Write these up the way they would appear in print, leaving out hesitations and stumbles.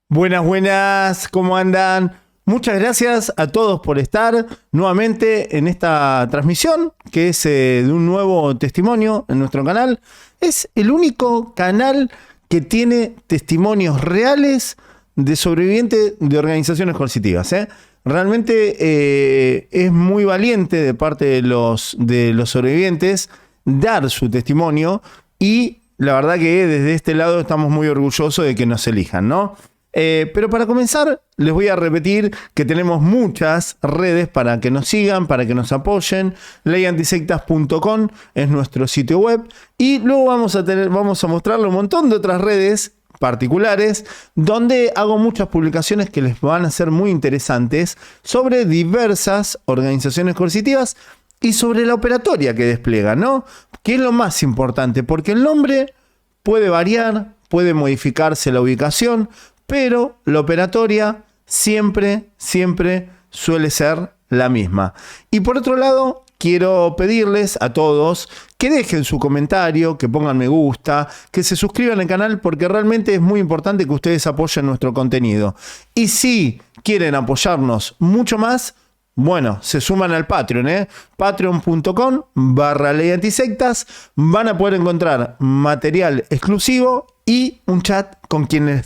Buenas, buenas, ¿cómo andan? Muchas gracias a todos por estar nuevamente en esta transmisión, que es de un nuevo testimonio en nuestro canal. Es el único canal que tiene testimonios reales de sobrevivientes de organizaciones coercitivas. Realmente es muy valiente de parte de los sobrevivientes dar su testimonio y la verdad que desde este lado estamos muy orgullosos de que nos elijan, ¿no? Pero para comenzar, les voy a repetir que tenemos muchas redes para que nos sigan, para que nos apoyen. Leyantisectas.com es nuestro sitio web. Y luego vamos a mostrarle un montón de otras redes particulares donde hago muchas publicaciones que les van a ser muy interesantes sobre diversas organizaciones coercitivas y sobre la operatoria que despliegan, ¿no? Que es lo más importante, porque el nombre puede variar, puede modificarse la ubicación, pero la operatoria siempre suele ser la misma. Y por otro lado, quiero pedirles a todos que dejen su comentario, que pongan me gusta, que se suscriban al canal porque realmente es muy importante que ustedes apoyen nuestro contenido. Y si quieren apoyarnos mucho más, bueno, se suman al Patreon, patreon.com/leyantisectas. Van a poder encontrar material exclusivo y un chat con quien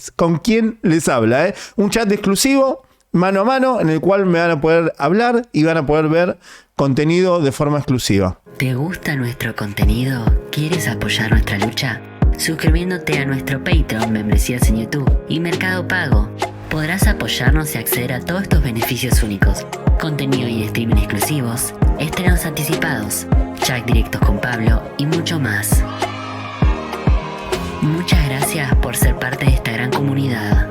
les habla. Un chat exclusivo, mano a mano, en el cual me van a poder hablar y van a poder ver contenido de forma exclusiva. ¿Te gusta nuestro contenido? ¿Quieres apoyar nuestra lucha? Suscribiéndote a nuestro Patreon, membresías en YouTube y Mercado Pago, podrás apoyarnos y acceder a todos estos beneficios únicos. Contenido y streaming exclusivos, estrenos anticipados, chat directos con Pablo y mucho más. Muchas gracias por ser parte de esta gran comunidad.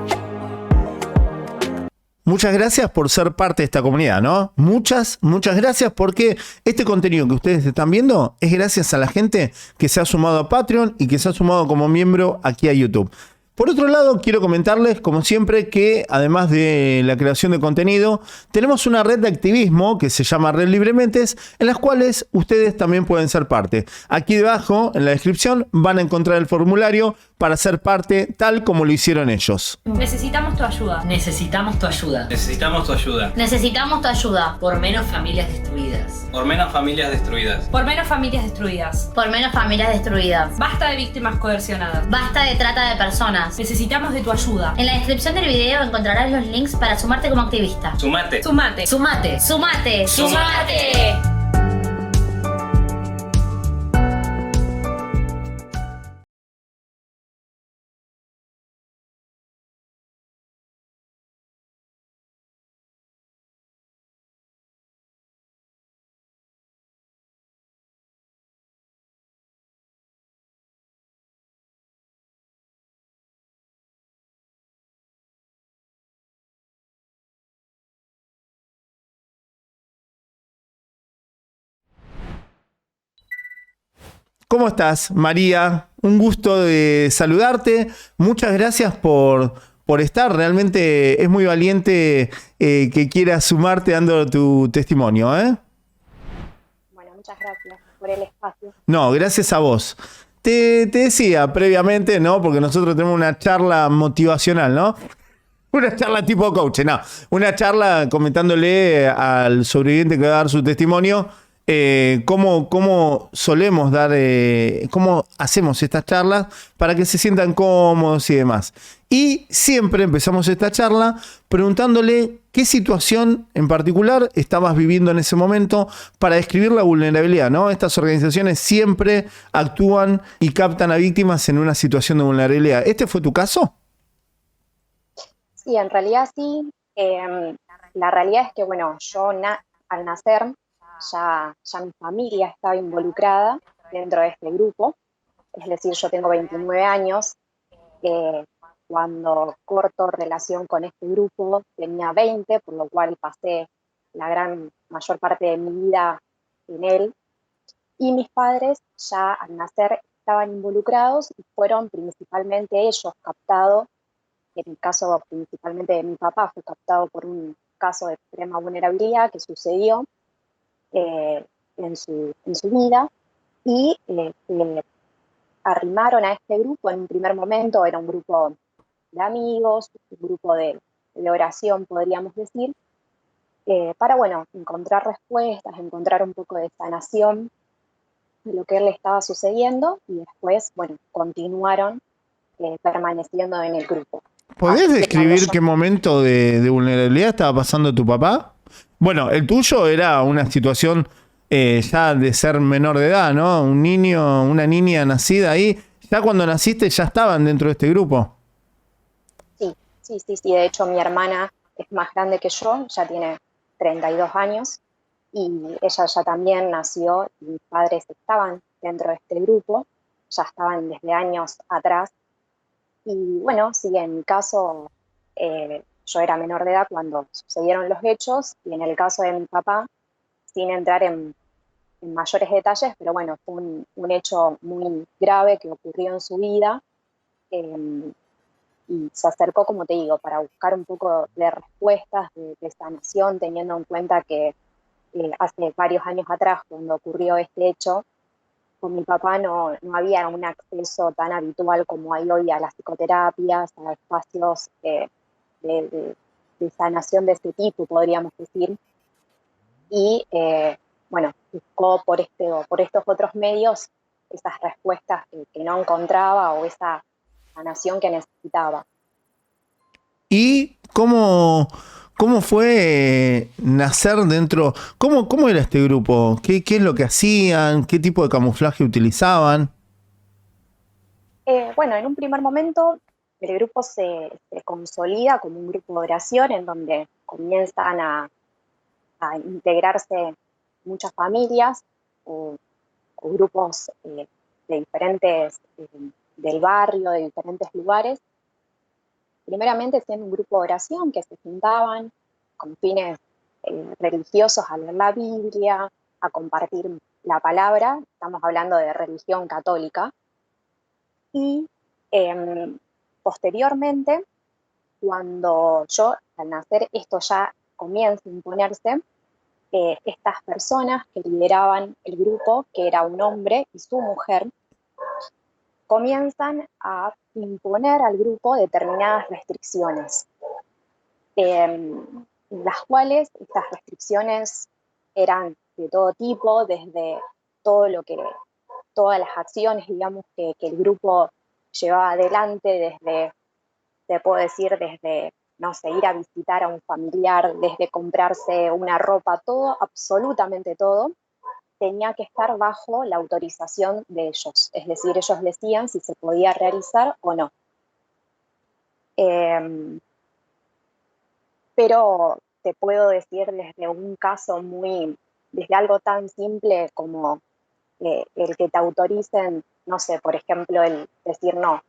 Muchas gracias por ser parte de esta comunidad, ¿no? Muchas gracias porque este contenido que ustedes están viendo es gracias a la gente que se ha sumado a Patreon y que se ha sumado como miembro aquí a YouTube. Por otro lado, quiero comentarles, como siempre, que además de la creación de contenido, tenemos una red de activismo que se llama Red Librementes, en las cuales ustedes también pueden ser parte. Aquí debajo, en la descripción, van a encontrar el formulario para ser parte tal como lo hicieron ellos. Necesitamos tu ayuda. Necesitamos tu ayuda. Necesitamos tu ayuda. Necesitamos tu ayuda. Por menos familias destruidas. Por menos familias destruidas. Por menos familias destruidas. Por menos familias destruidas. Basta de víctimas coercionadas. Basta de trata de personas. Necesitamos de tu ayuda. En la descripción del video encontrarás los links para sumarte como activista. Sumate. Sumate. Sumate. Sumate. Sumate. ¿Cómo estás, María? Un gusto de saludarte. Muchas gracias por estar. Realmente es muy valiente que quieras sumarte dando tu testimonio, ¿eh? Bueno, muchas gracias por el espacio. No, gracias a vos. Te decía previamente, ¿no? Porque nosotros tenemos una charla motivacional, ¿no? Una charla tipo coach, no. Una charla comentándole al sobreviviente que va a dar su testimonio cómo solemos dar, cómo hacemos estas charlas para que se sientan cómodos y demás. Y siempre empezamos esta charla preguntándole qué situación en particular estabas viviendo en ese momento para describir la vulnerabilidad, ¿no? Estas organizaciones siempre actúan y captan a víctimas en una situación de vulnerabilidad. ¿Este fue tu caso? Sí, en realidad sí. La realidad es que, bueno, yo al nacer ya mi familia estaba involucrada dentro de este grupo. Es decir, yo tengo 29 años. Cuando corto relación con este grupo tenía 20, por lo cual pasé la mayor parte de mi vida en él. Y mis padres ya al nacer estaban involucrados y fueron principalmente ellos captados. En el caso principalmente de mi papá fue captado por un caso de extrema vulnerabilidad que sucedió en su vida y le arrimaron a este grupo en un primer momento. Era un grupo de amigos, un grupo de oración, podríamos decir, para, bueno, encontrar respuestas, encontrar un poco de sanación de lo que le estaba sucediendo y después, bueno, continuaron permaneciendo en el grupo. ¿Podés Así que describir cuando qué momento de vulnerabilidad estaba pasando tu papá? Bueno, el tuyo era una situación ya de ser menor de edad, ¿no? Un niño, una niña nacida ahí. Ya cuando naciste ya estaban dentro de este grupo. Sí. De hecho, mi hermana es más grande que yo, ya tiene 32 años y ella ya también nació y mis padres estaban dentro de este grupo, ya estaban desde años atrás. Y bueno, sí, en mi caso, yo era menor de edad cuando sucedieron los hechos y en el caso de mi papá, sin entrar en mayores detalles, pero bueno, fue un hecho muy grave que ocurrió en su vida. Y se acercó, como te digo, para buscar un poco de respuestas, de sanación, teniendo en cuenta que hace varios años atrás, cuando ocurrió este hecho, con mi papá no había un acceso tan habitual como hay hoy a las psicoterapias, a espacios de sanación de este tipo, podríamos decir. Y bueno, buscó por estos otros medios esas respuestas que no encontraba o esa sanación que necesitaba. ¿Y cómo fue nacer dentro? ¿Cómo era este grupo? ¿Qué es lo que hacían? ¿Qué tipo de camuflaje utilizaban? Bueno, en un primer momento el grupo se consolida como un grupo de oración en donde comienzan a integrarse muchas familias o grupos de diferentes, del barrio, de diferentes lugares. Primeramente siendo un grupo de oración que se juntaban con fines religiosos a leer la Biblia, a compartir la palabra, estamos hablando de religión católica, y posteriormente, cuando yo, al nacer, esto ya comienza a imponerse, estas personas que lideraban el grupo, que era un hombre y su mujer, comienzan a imponer al grupo determinadas restricciones, las cuales estas restricciones eran de todo tipo, desde todas las acciones, digamos, que el grupo llevaba adelante, desde, te puedo decir, desde, no sé, ir a visitar a un familiar, desde comprarse una ropa, todo, absolutamente todo, tenía que estar bajo la autorización de ellos. Es decir, ellos decían si se podía realizar o no. Pero te puedo decir desde un caso desde algo tan simple como el que te autoricen, no sé, por ejemplo, el decir no,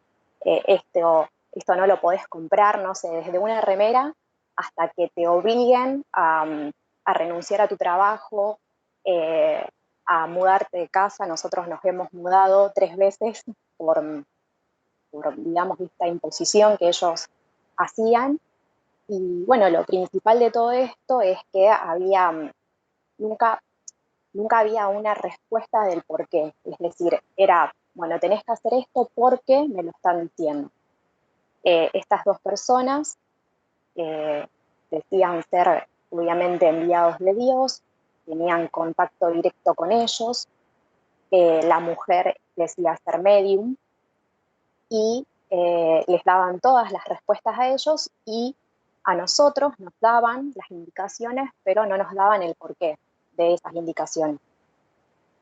esto no lo podés comprar, no sé, desde una remera hasta que te obliguen a renunciar a tu trabajo, a mudarte de casa. Nosotros nos hemos mudado 3 veces por, digamos, esta imposición que ellos hacían. Y bueno, lo principal de todo esto es que nunca había una respuesta del por qué. Es decir, era, bueno, tenés que hacer esto porque me lo están diciendo. Estas dos personas decían ser, obviamente, enviados de Dios, tenían contacto directo con ellos, la mujer decía ser medium y les daban todas las respuestas a ellos y a nosotros nos daban las indicaciones, pero no nos daban el porqué de esas indicaciones.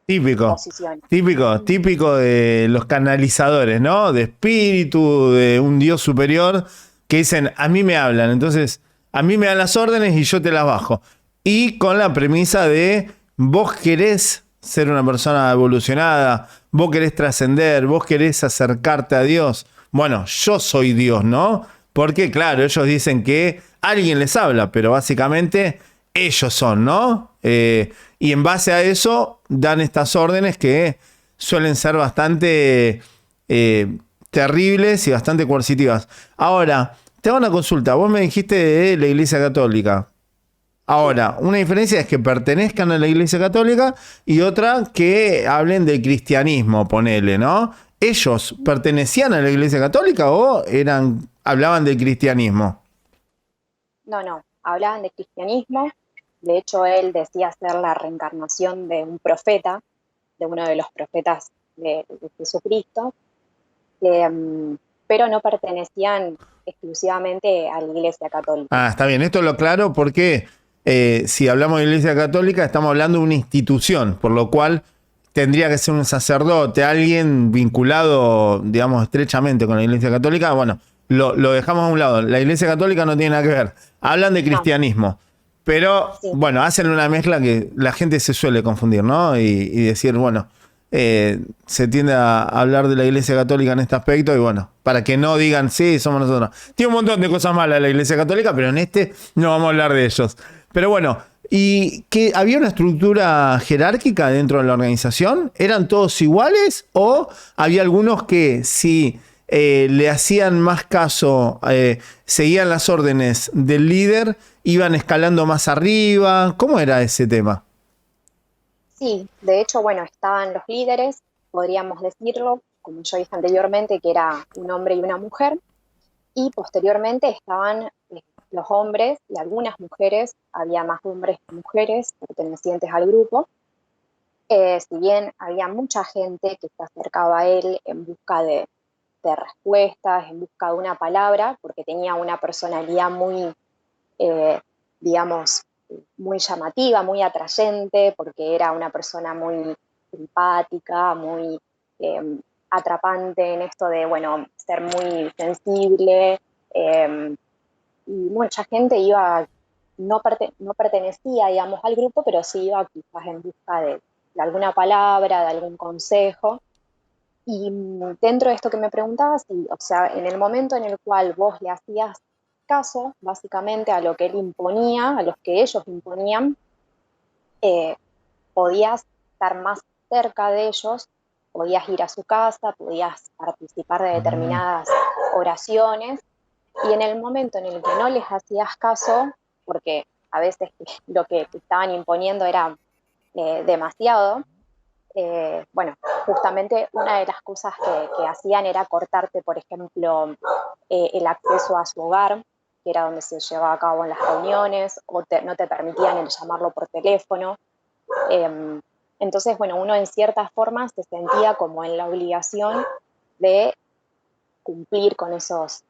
Típico de los canalizadores, ¿no? De espíritu, de un Dios superior, que dicen, a mí me hablan, entonces a mí me dan las órdenes y yo te las bajo. Y con la premisa de vos querés ser una persona evolucionada, vos querés trascender, vos querés acercarte a Dios. Bueno, yo soy Dios, ¿no? Porque claro, ellos dicen que alguien les habla, pero básicamente ellos son, ¿no? Y en base a eso dan estas órdenes que suelen ser bastante terribles y bastante coercitivas. Ahora, te hago una consulta. Vos me dijiste de la Iglesia Católica. Ahora, una diferencia es que pertenezcan a la Iglesia Católica y otra que hablen del cristianismo, ponele, ¿no? ¿Ellos pertenecían a la Iglesia Católica o eran hablaban del cristianismo? No, hablaban de cristianismo. De hecho, él decía ser la reencarnación de un profeta, de uno de los profetas de Jesucristo, pero no pertenecían exclusivamente a la Iglesia Católica. Ah, está bien, esto lo aclaro porque si hablamos de Iglesia Católica estamos hablando de una institución, por lo cual tendría que ser un sacerdote, alguien vinculado, digamos, estrechamente con la Iglesia Católica. Bueno, lo dejamos a un lado. La Iglesia Católica no tiene nada que ver. Hablan de cristianismo. Pero, Sí. bueno, hacen una mezcla que la gente se suele confundir, ¿no? Y decir, bueno, se tiende a hablar de la Iglesia Católica en este aspecto y, bueno, para que no digan, sí, somos nosotros. Tiene un montón de cosas malas la Iglesia Católica, pero en este no vamos a hablar de ellos. Pero bueno, ¿y que había una estructura jerárquica dentro de la organización? ¿Eran todos iguales o había algunos que sí le hacían más caso, seguían las órdenes del líder, iban escalando más arriba? ¿Cómo era ese tema? Sí, de hecho, bueno, estaban los líderes, podríamos decirlo, como yo dije anteriormente, que era un hombre y una mujer, y posteriormente estaban los hombres y algunas mujeres, había más hombres que mujeres pertenecientes al grupo. Si bien había mucha gente que se acercaba a él en busca de respuestas, en busca de una palabra, porque tenía una personalidad muy, digamos, muy llamativa, muy atrayente, porque era una persona muy simpática, muy atrapante en esto de, bueno, ser muy sensible, y mucha gente iba, no pertenecía, digamos, al grupo, pero sí iba quizás en busca de alguna palabra, de algún consejo. Y dentro de esto que me preguntabas, sí, o sea, en el momento en el cual vos le hacías caso, básicamente, a lo que él imponía, a los que ellos imponían, podías estar más cerca de ellos, podías ir a su casa, podías participar de determinadas oraciones, y en el momento en el que no les hacías caso, porque a veces lo que estaban imponiendo era demasiado, bueno, justamente una de las cosas que hacían era cortarte, por ejemplo, el acceso a su hogar, que era donde se llevaba a cabo en las reuniones, o no te permitían el llamarlo por teléfono. Entonces, bueno, uno en ciertas formas se sentía como en la obligación de cumplir con esos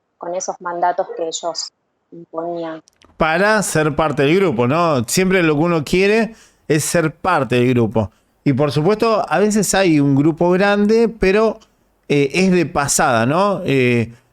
mandatos que ellos imponían. Para ser parte del grupo, ¿no? Siempre lo que uno quiere es ser parte del grupo. Y por supuesto, a veces hay un grupo grande, pero es de pasada, ¿no?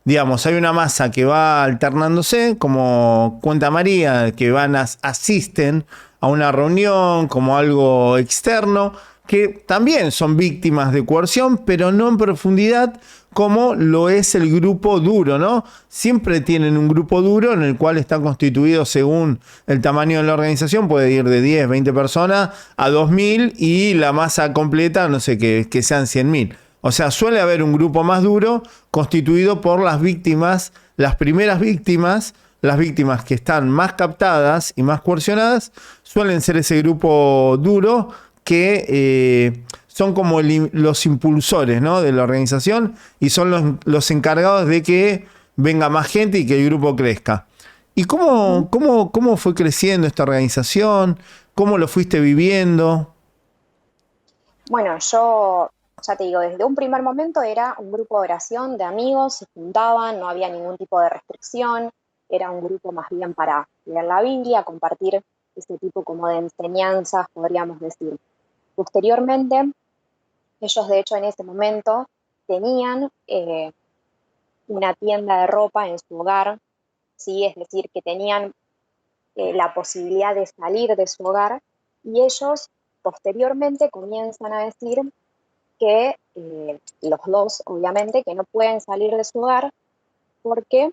Digamos, hay una masa que va alternándose, como cuenta María, que asisten a una reunión como algo externo, que también son víctimas de coerción, pero no en profundidad como lo es el grupo duro, ¿no? Siempre tienen un grupo duro en el cual están constituidos según el tamaño de la organización, puede ir de 10, 20 personas a 2.000 y la masa completa, no sé, que sean 100.000. O sea, suele haber un grupo más duro constituido por las víctimas, las primeras víctimas, las víctimas que están más captadas y más coercionadas, suelen ser ese grupo duro que son como los impulsores, ¿no?, de la organización y son los encargados de que venga más gente y que el grupo crezca. ¿Y cómo fue creciendo esta organización? ¿Cómo lo fuiste viviendo? Bueno, yo ya te digo, desde un primer momento era un grupo de oración de amigos, se juntaban, no había ningún tipo de restricción, era un grupo más bien para leer la Biblia, compartir ese tipo como de enseñanzas, podríamos decir. Posteriormente, ellos de hecho en ese momento tenían una tienda de ropa en su hogar, ¿sí? Es decir, que tenían la posibilidad de salir de su hogar, y ellos posteriormente comienzan a decir que los dos, obviamente, que no pueden salir de su hogar porque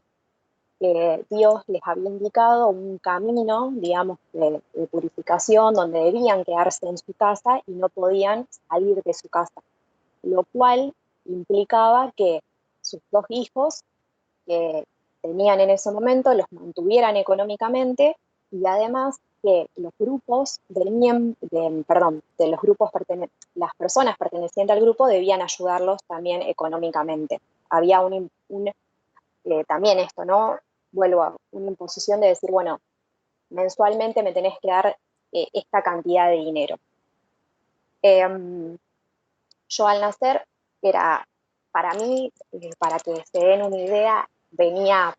Dios les había indicado un camino, digamos, de purificación, donde debían quedarse en su casa y no podían salir de su casa, lo cual implicaba que sus dos hijos que tenían en ese momento los mantuvieran económicamente, y además que los grupos las personas pertenecientes al grupo debían ayudarlos también económicamente. Había también esto, ¿no? Vuelvo a una imposición de decir, bueno, mensualmente me tenés que dar esta cantidad de dinero. Yo al nacer era, para mí, para que se den una idea, venía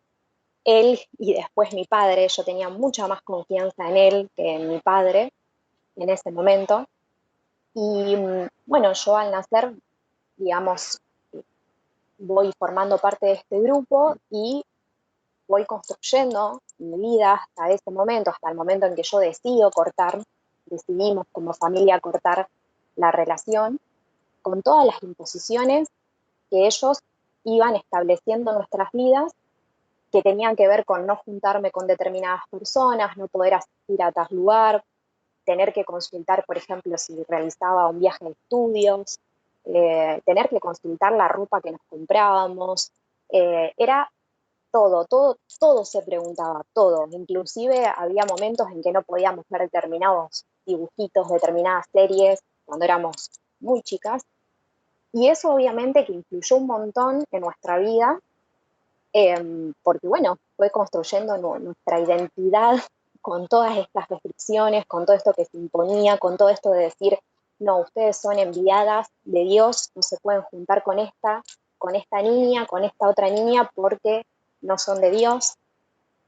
él y después mi padre. Yo tenía mucha más confianza en él que en mi padre en ese momento. Y bueno, yo al nacer, digamos, voy formando parte de este grupo y voy construyendo mi vida hasta ese momento, hasta el momento en que yo decidimos como familia cortar la relación, con todas las imposiciones que ellos iban estableciendo en nuestras vidas, que tenían que ver con no juntarme con determinadas personas, no poder asistir a tal lugar, tener que consultar, por ejemplo, si realizaba un viaje de estudios, tener que consultar la ropa que nos comprábamos. Era todo se preguntaba, todo. Inclusive había momentos en que no podíamos ver determinados dibujitos, determinadas series, cuando éramos muy chicas. Y eso obviamente que influyó un montón en nuestra vida, porque bueno, fue construyendo nuestra identidad con todas estas restricciones, con todo esto que se imponía, con todo esto de decir, no, ustedes son enviadas de Dios, no se pueden juntar con esta niña, con esta otra niña, porque no son de Dios.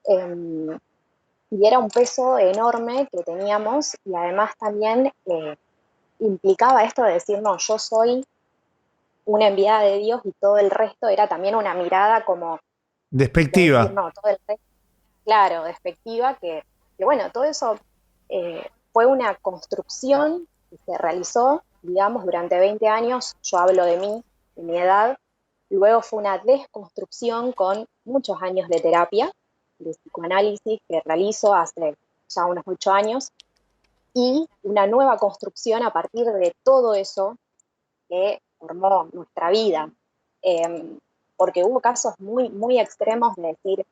Y era un peso enorme que teníamos, y además también implicaba esto de decir, no, yo soy una enviada de Dios, y todo el resto era también una mirada como de decir, Despectiva. no, todo el resto, claro, despectiva, que bueno, todo eso fue una construcción que se realizó, digamos, durante 20 años. Yo hablo de mí, de mi edad. Luego fue una desconstrucción con muchos años de terapia, de psicoanálisis, que realizo hace ya unos 8 años, y una nueva construcción a partir de todo eso que formó nuestra vida. Porque hubo casos muy, muy extremos de decir,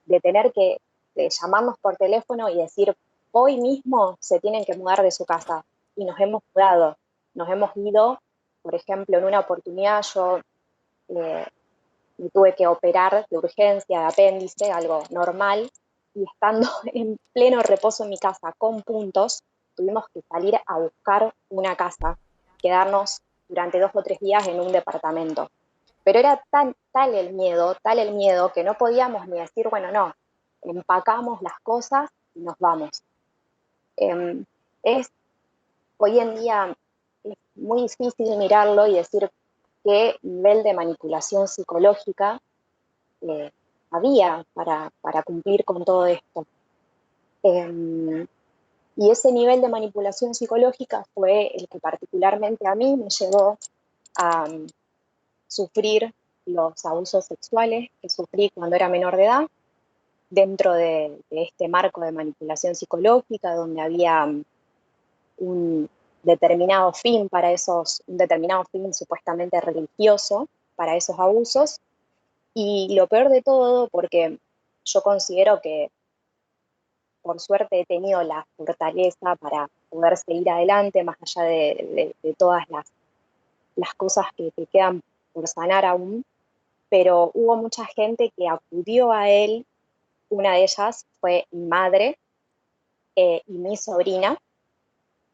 de tener que llamarnos por teléfono y decir, hoy mismo se tienen que mudar de su casa. Y nos hemos mudado, nos hemos ido. Por ejemplo, en una oportunidad yo me tuve que operar de urgencia de apéndice, algo normal, y estando en pleno reposo en mi casa con puntos, tuvimos que salir a buscar una casa, quedarnos durante 2 o 3 días en un departamento. Pero era tal el miedo, que no podíamos ni decir, bueno, no, empacamos las cosas y nos vamos. Es Hoy en día es muy difícil mirarlo y decir qué nivel de manipulación psicológica había para cumplir con todo esto. Y ese nivel de manipulación psicológica fue el que particularmente a mí me llevó a sufrir los abusos sexuales que sufrí cuando era menor de edad, dentro de este marco de manipulación psicológica, donde había un determinado fin un determinado fin supuestamente religioso para esos abusos. Y lo peor de todo, porque yo considero que por suerte he tenido la fortaleza para poder seguir adelante, más allá de todas las cosas que quedan por sanar aún, pero hubo mucha gente que acudió a él. Una de ellas fue mi madre y mi sobrina,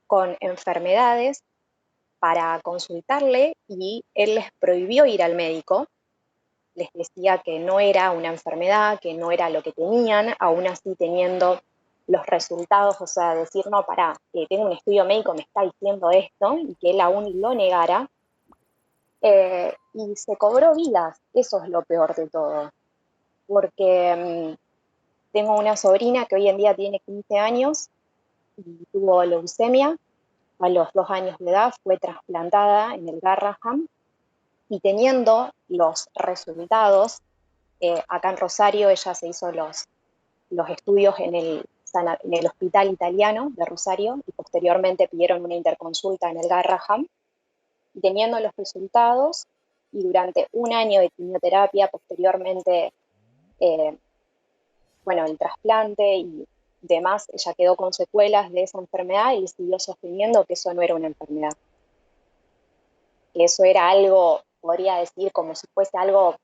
con enfermedades, para consultarle, y él les prohibió ir al médico. Les decía que no era una enfermedad, que no era lo que tenían, aún así teniendo los resultados, o sea, decir, no, pará, que tengo un estudio médico, me está diciendo esto, y que él aún lo negara. Y se cobró vidas, eso es lo peor de todo, porque tengo una sobrina que hoy en día tiene 15 años y tuvo leucemia. A los 2 años de edad fue trasplantada en el Garraham, y teniendo los resultados, acá en Rosario ella se hizo los estudios en el Hospital Italiano de Rosario, y posteriormente pidieron una interconsulta en el Garraham, y teniendo los resultados, y durante 1 año de quimioterapia, posteriormente, bueno, el trasplante y demás, ella quedó con secuelas de esa enfermedad y siguió sosteniendo que eso no era una enfermedad, que eso era algo, podría decir, como si fuese algo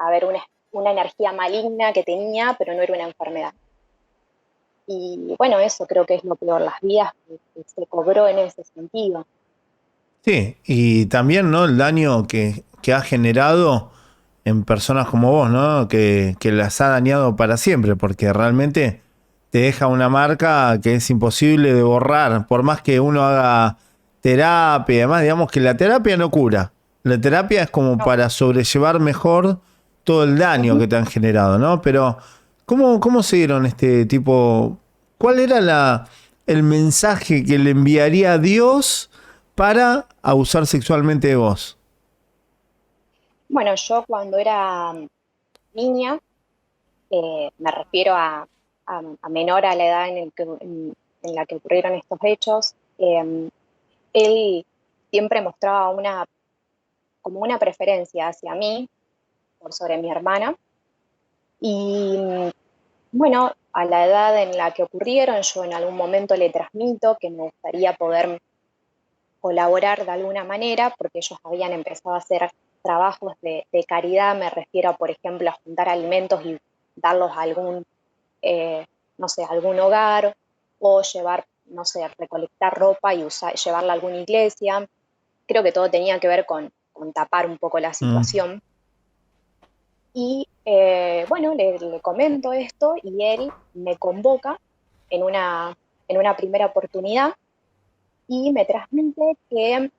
haber una energía maligna que tenía, pero no era una enfermedad. Y bueno, eso creo que es lo peor, las vidas que se cobró en ese sentido. Sí, y también, ¿no? El daño que ha generado en personas como vos, ¿no? Que las ha dañado para siempre, porque realmente te deja una marca que es imposible de borrar, por más que uno haga terapia, además, digamos que la terapia no cura. La terapia es como No. para sobrellevar mejor todo el daño que te han generado, ¿no? Pero, ¿cómo se dieron este tipo? ¿Cuál era el mensaje que le enviaría a Dios para abusar sexualmente de vos? Bueno, yo cuando era niña, me refiero a menor a la edad en la que ocurrieron estos hechos, él siempre mostraba como una preferencia hacia mí por sobre mi hermana. Y bueno, a la edad en la que ocurrieron, yo en algún momento le transmito que me gustaría poder colaborar de alguna manera, porque ellos habían empezado a hacer trabajos de caridad, me refiero a, por ejemplo, a juntar alimentos y darlos a algún, no sé, algún hogar, o llevar, no sé, recolectar ropa y llevarla a alguna iglesia. Creo que todo tenía que ver con tapar un poco la Mm. situación. Y bueno, le comento esto y él me convoca en una primera oportunidad y me transmite que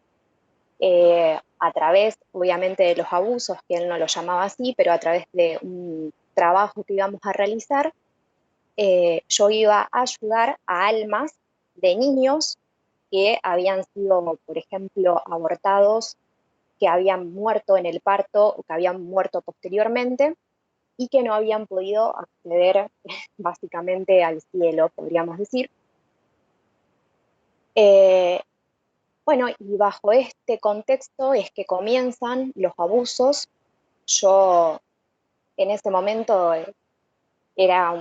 a través, obviamente, de los abusos, que él no lo llamaba así, pero a través de un trabajo que íbamos a realizar, yo iba a ayudar a almas de niños que habían sido, por ejemplo, abortados, que habían muerto en el parto o que habían muerto posteriormente y que no habían podido acceder básicamente al cielo, podríamos decir. Eh, bueno, y bajo este contexto es que comienzan los abusos. Yo en ese momento era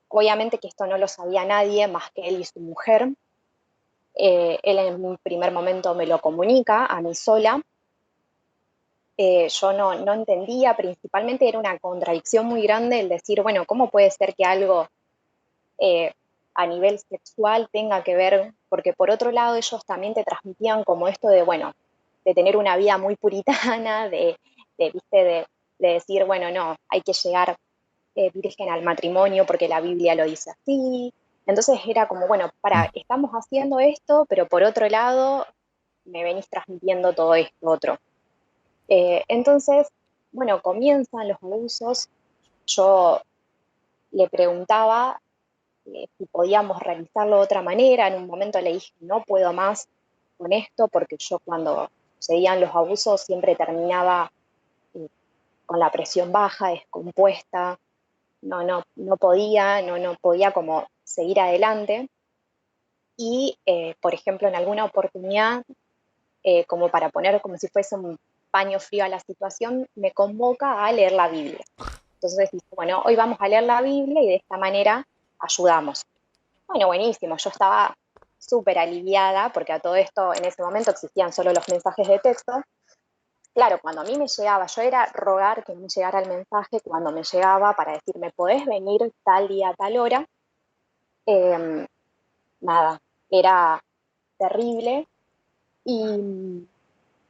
obviamente que esto no lo sabía nadie más que él y su mujer. Él en un primer momento me lo comunica a mí sola. Yo no entendía, principalmente era una contradicción muy grande el decir, bueno, ¿cómo puede ser que algo eh, a nivel sexual tenga que ver? Porque por otro lado ellos también te transmitían como esto de, bueno, de tener una vida muy puritana, ¿viste? De decir, bueno, no, hay que llegar virgen al matrimonio porque la Biblia lo dice así. Entonces era como, bueno, estamos haciendo esto, pero por otro lado me venís transmitiendo todo esto otro. Entonces, bueno, comienzan los abusos. Yo le preguntaba si podíamos realizarlo de otra manera. En un momento le dije, no puedo más con esto, porque yo cuando sucedían los abusos siempre terminaba con la presión baja, descompuesta. No podía como seguir adelante. Y, por ejemplo, en alguna oportunidad, como para poner como si fuese un paño frío a la situación, me convoca a leer la Biblia. Entonces dice, bueno, hoy vamos a leer la Biblia y de esta manera ayudamos. Bueno, buenísimo, yo estaba súper aliviada porque a todo esto en ese momento existían solo los mensajes de texto. Claro, cuando a mí me llegaba, yo era rogar que me llegara el mensaje cuando me llegaba para decirme, ¿podés venir tal día, tal hora? Eh, Nada, era terrible y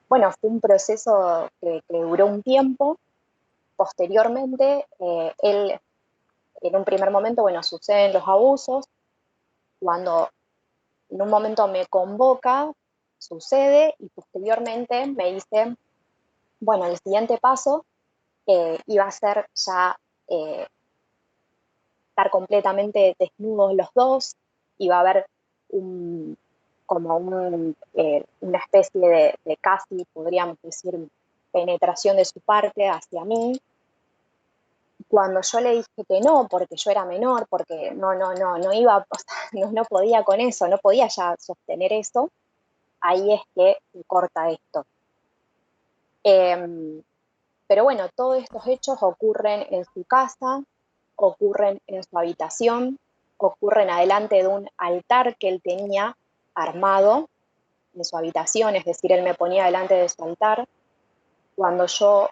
bueno, fue un proceso que duró un tiempo. Posteriormente, él en un primer momento, bueno, suceden los abusos. Cuando en un momento me convoca, sucede y posteriormente me dice, bueno, el siguiente paso iba a ser ya estar completamente desnudos los dos, iba a haber una especie de casi, podríamos decir, penetración de su parte hacia mí. Cuando yo le dije que no, porque yo era menor, porque no iba, o sea, no podía con eso, no podía ya sostener eso, ahí es que se corta esto. Pero bueno, todos estos hechos ocurren en su casa, ocurren en su habitación, ocurren adelante de un altar que él tenía armado en su habitación, es decir, él me ponía delante de su altar. Cuando yo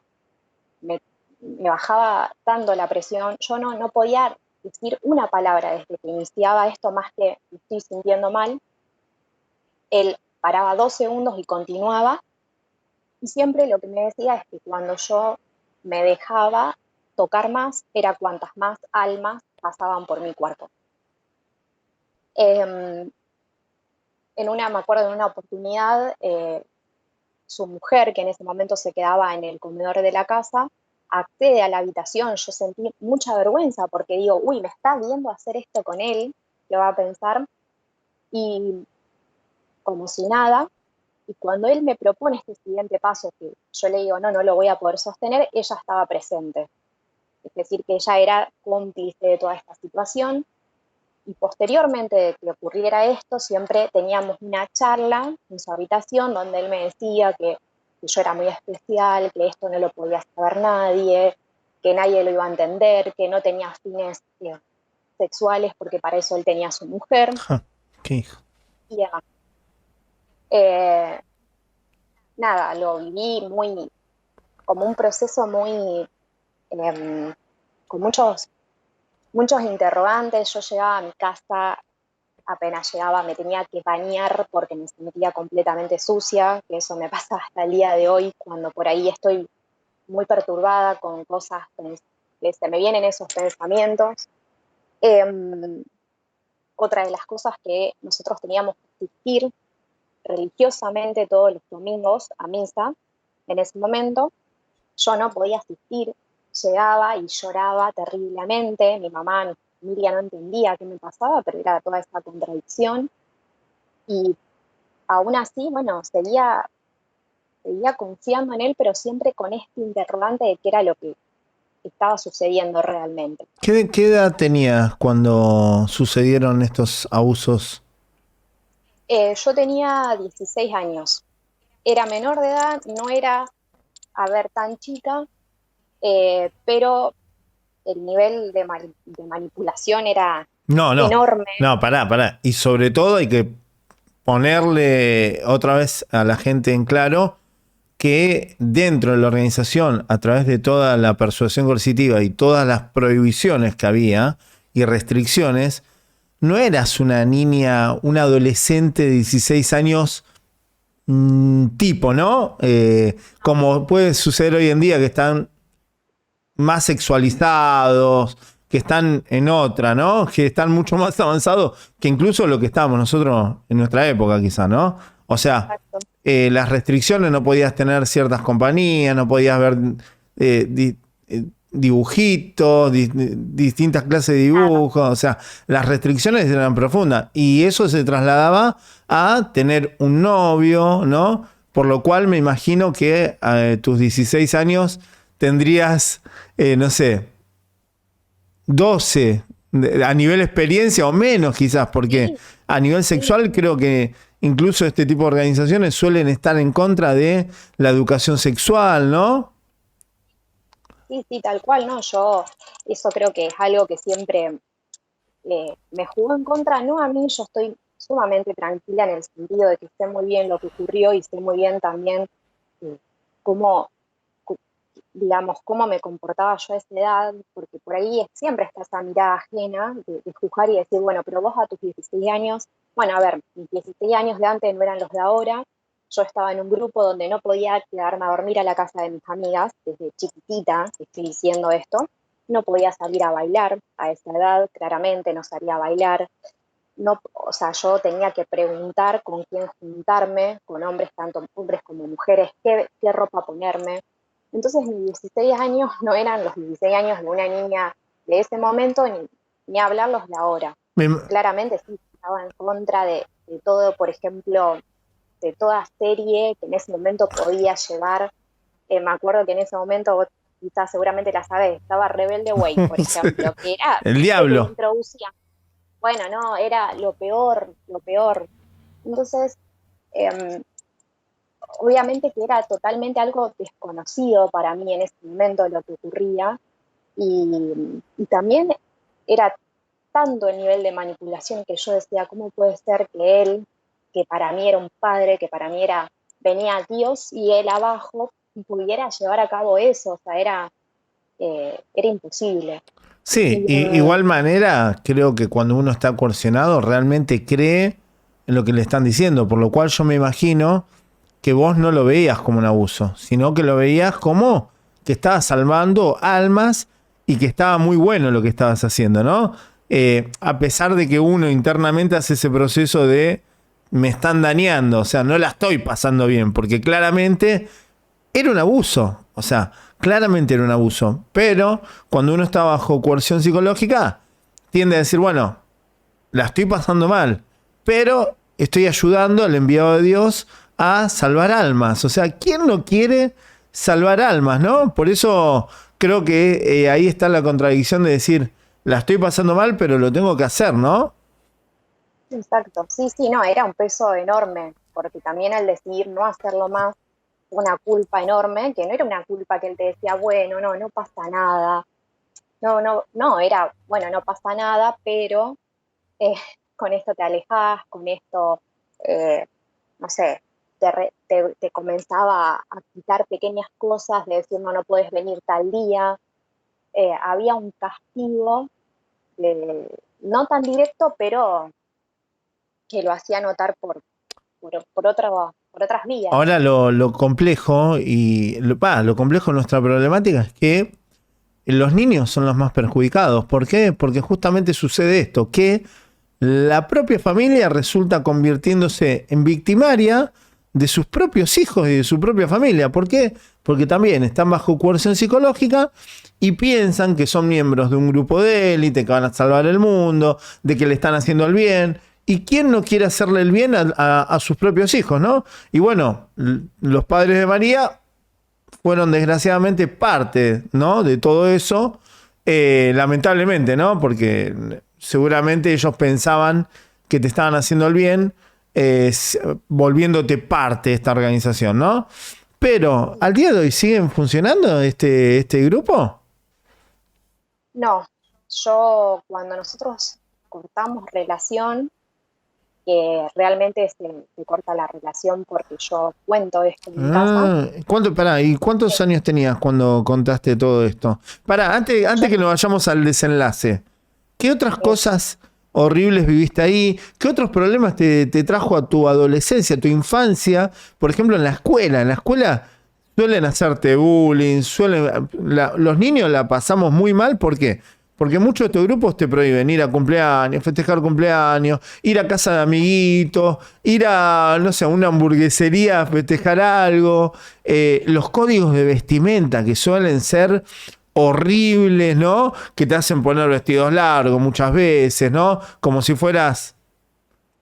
me bajaba tanto la presión, yo no podía decir una palabra desde que iniciaba esto más que me estoy sintiendo mal. Él paraba 2 segundos y continuaba, y siempre lo que me decía es que cuando yo me dejaba tocar más, era cuantas más almas pasaban por mi cuerpo. Me acuerdo en una oportunidad, su mujer, que en ese momento se quedaba en el comedor de la casa, accede a la habitación. Yo sentí mucha vergüenza porque digo, uy, me está viendo hacer esto con él, ¿qué va a pensar? Y como si nada, y cuando él me propone este siguiente paso, que yo le digo, no lo voy a poder sostener, ella estaba presente. Es decir, que ella era cómplice de toda esta situación. Y posteriormente de que ocurriera esto, siempre teníamos una charla en su habitación donde él me decía que yo era muy especial, que esto no lo podía saber nadie, que nadie lo iba a entender, que no tenía fines sexuales porque para eso él tenía a su mujer. ¿Qué hijo? Y demás. Nada, lo viví como un proceso muy, con muchos interrogantes. Yo llegaba a mi casa, apenas llegaba me tenía que bañar porque me sentía completamente sucia, que eso me pasa hasta el día de hoy, cuando por ahí estoy muy perturbada con cosas que se me vienen esos pensamientos. Otra de las cosas que nosotros teníamos que asistir religiosamente todos los domingos a misa, en ese momento yo no podía asistir, llegaba y lloraba terriblemente, mi mamá, mi familia no entendía qué me pasaba, pero era toda esta contradicción, y aún así, bueno, seguía confiando en él, pero siempre con este interrogante de qué era lo que estaba sucediendo realmente. ¿Qué edad tenías cuando sucedieron estos abusos? Yo tenía 16 años, era menor de edad, no era, tan chica, pero el nivel de manipulación era enorme. No, pará. Y sobre todo hay que ponerle otra vez a la gente en claro que dentro de la organización, a través de toda la persuasión coercitiva y todas las prohibiciones que había y restricciones, no eras una niña, una adolescente de 16 años tipo, ¿no? Como puede suceder hoy en día, que están más sexualizados, que están en otra, ¿no? Que están mucho más avanzados que incluso lo que estábamos nosotros en nuestra época, quizá, ¿no? O sea, las restricciones, no podías tener ciertas compañías, no podías ver dibujitos, distintas clases de dibujos, o sea, las restricciones eran profundas y eso se trasladaba a tener un novio, ¿no? Por lo cual me imagino que a tus 16 años tendrías, no sé, 12 a nivel experiencia o menos quizás, porque a nivel sexual creo que incluso este tipo de organizaciones suelen estar en contra de la educación sexual, ¿no? Sí, tal cual, ¿no? Yo eso creo que es algo que siempre me jugó en contra, no a mí, yo estoy sumamente tranquila en el sentido de que sé muy bien lo que ocurrió y sé muy bien también cómo me comportaba yo a esa edad, porque por ahí siempre está esa mirada ajena de juzgar y decir, bueno, pero vos a tus 16 años, bueno, a ver, mis 16 años de antes no eran los de ahora, yo estaba en un grupo donde no podía quedarme a dormir a la casa de mis amigas, desde chiquitita, estoy diciendo esto, no podía salir a bailar a esa edad, claramente no salía a bailar, no, o sea, yo tenía que preguntar con quién juntarme, con hombres, tanto hombres como mujeres, qué ropa ponerme. Entonces mis 16 años no eran los 16 años de una niña de ese momento, ni hablar los de ahora. Claramente sí, estaba en contra de todo, por ejemplo, de toda serie que en ese momento podía llevar. Me acuerdo que en ese momento, vos quizás seguramente la sabés, estaba Rebelde Way, por ejemplo, que era... El diablo. Que introducía. Bueno, no, era lo peor. Entonces, obviamente que era totalmente algo desconocido para mí en ese momento lo que ocurría, y también era tanto el nivel de manipulación que yo decía, ¿cómo puede ser que él, que para mí era un padre, que para mí venía Dios, y él abajo pudiera llevar a cabo eso, o sea, era imposible. Sí, Y, igual manera, creo que cuando uno está coercionado realmente cree en lo que le están diciendo, por lo cual yo me imagino que vos no lo veías como un abuso, sino que lo veías como que estabas salvando almas y que estaba muy bueno lo que estabas haciendo, ¿no? A pesar de que uno internamente hace ese proceso de me están dañando, o sea, no la estoy pasando bien, porque claramente era un abuso, o sea, claramente era un abuso, pero cuando uno está bajo coerción psicológica, tiende a decir, bueno, la estoy pasando mal, pero estoy ayudando al enviado de Dios a salvar almas. O sea, ¿quién no quiere salvar almas, no? Por eso creo que ahí está la contradicción de decir, la estoy pasando mal, pero lo tengo que hacer, ¿no? exacto, sí, sí, no, era un peso enorme, porque también al decidir no hacerlo más, una culpa enorme, que no era una culpa que él te decía, bueno, no, no pasa nada, no, no, no, era, bueno, no pasa nada, pero eh, con esto te alejás, con esto, eh, no sé, te comenzaba a quitar pequeñas cosas, de decir, no, no puedes venir tal día. Había un castigo, no tan directo, pero que lo hacía notar por otras vías. Ahora lo complejo y lo complejo de nuestra problemática es que los niños son los más perjudicados. ¿Por qué? Porque justamente sucede esto, que la propia familia resulta convirtiéndose en victimaria de sus propios hijos y de su propia familia. ¿Por qué? Porque también están bajo coerción psicológica y piensan que son miembros de un grupo de élite, que van a salvar el mundo, de que le están haciendo el bien. ¿Y quién no quiere hacerle el bien a sus propios hijos, no? Y bueno, los padres de María fueron desgraciadamente parte, ¿no?, de todo eso, lamentablemente, ¿no? Porque seguramente ellos pensaban que te estaban haciendo el bien, volviéndote parte de esta organización, ¿no? Pero, ¿al día de hoy siguen funcionando este grupo? No, yo cuando nosotros cortamos relación, que realmente se corta la relación porque yo cuento esto en mi casa. Pará, ¿y cuántos años tenías cuando contaste todo esto? Pará, antes que nos vayamos al desenlace, ¿qué otras cosas horribles viviste ahí? ¿Qué otros problemas te trajo a tu adolescencia, a tu infancia? Por ejemplo, en la escuela. En la escuela suelen hacerte bullying, los niños la pasamos muy mal. ¿Por qué? Porque muchos de estos grupos te prohíben ir a cumpleaños, festejar cumpleaños, ir a casa de amiguitos, ir a, no sé, a una hamburguesería a festejar algo. Los códigos de vestimenta que suelen ser horribles, ¿no? Que te hacen poner vestidos largos muchas veces, ¿no? Como si fueras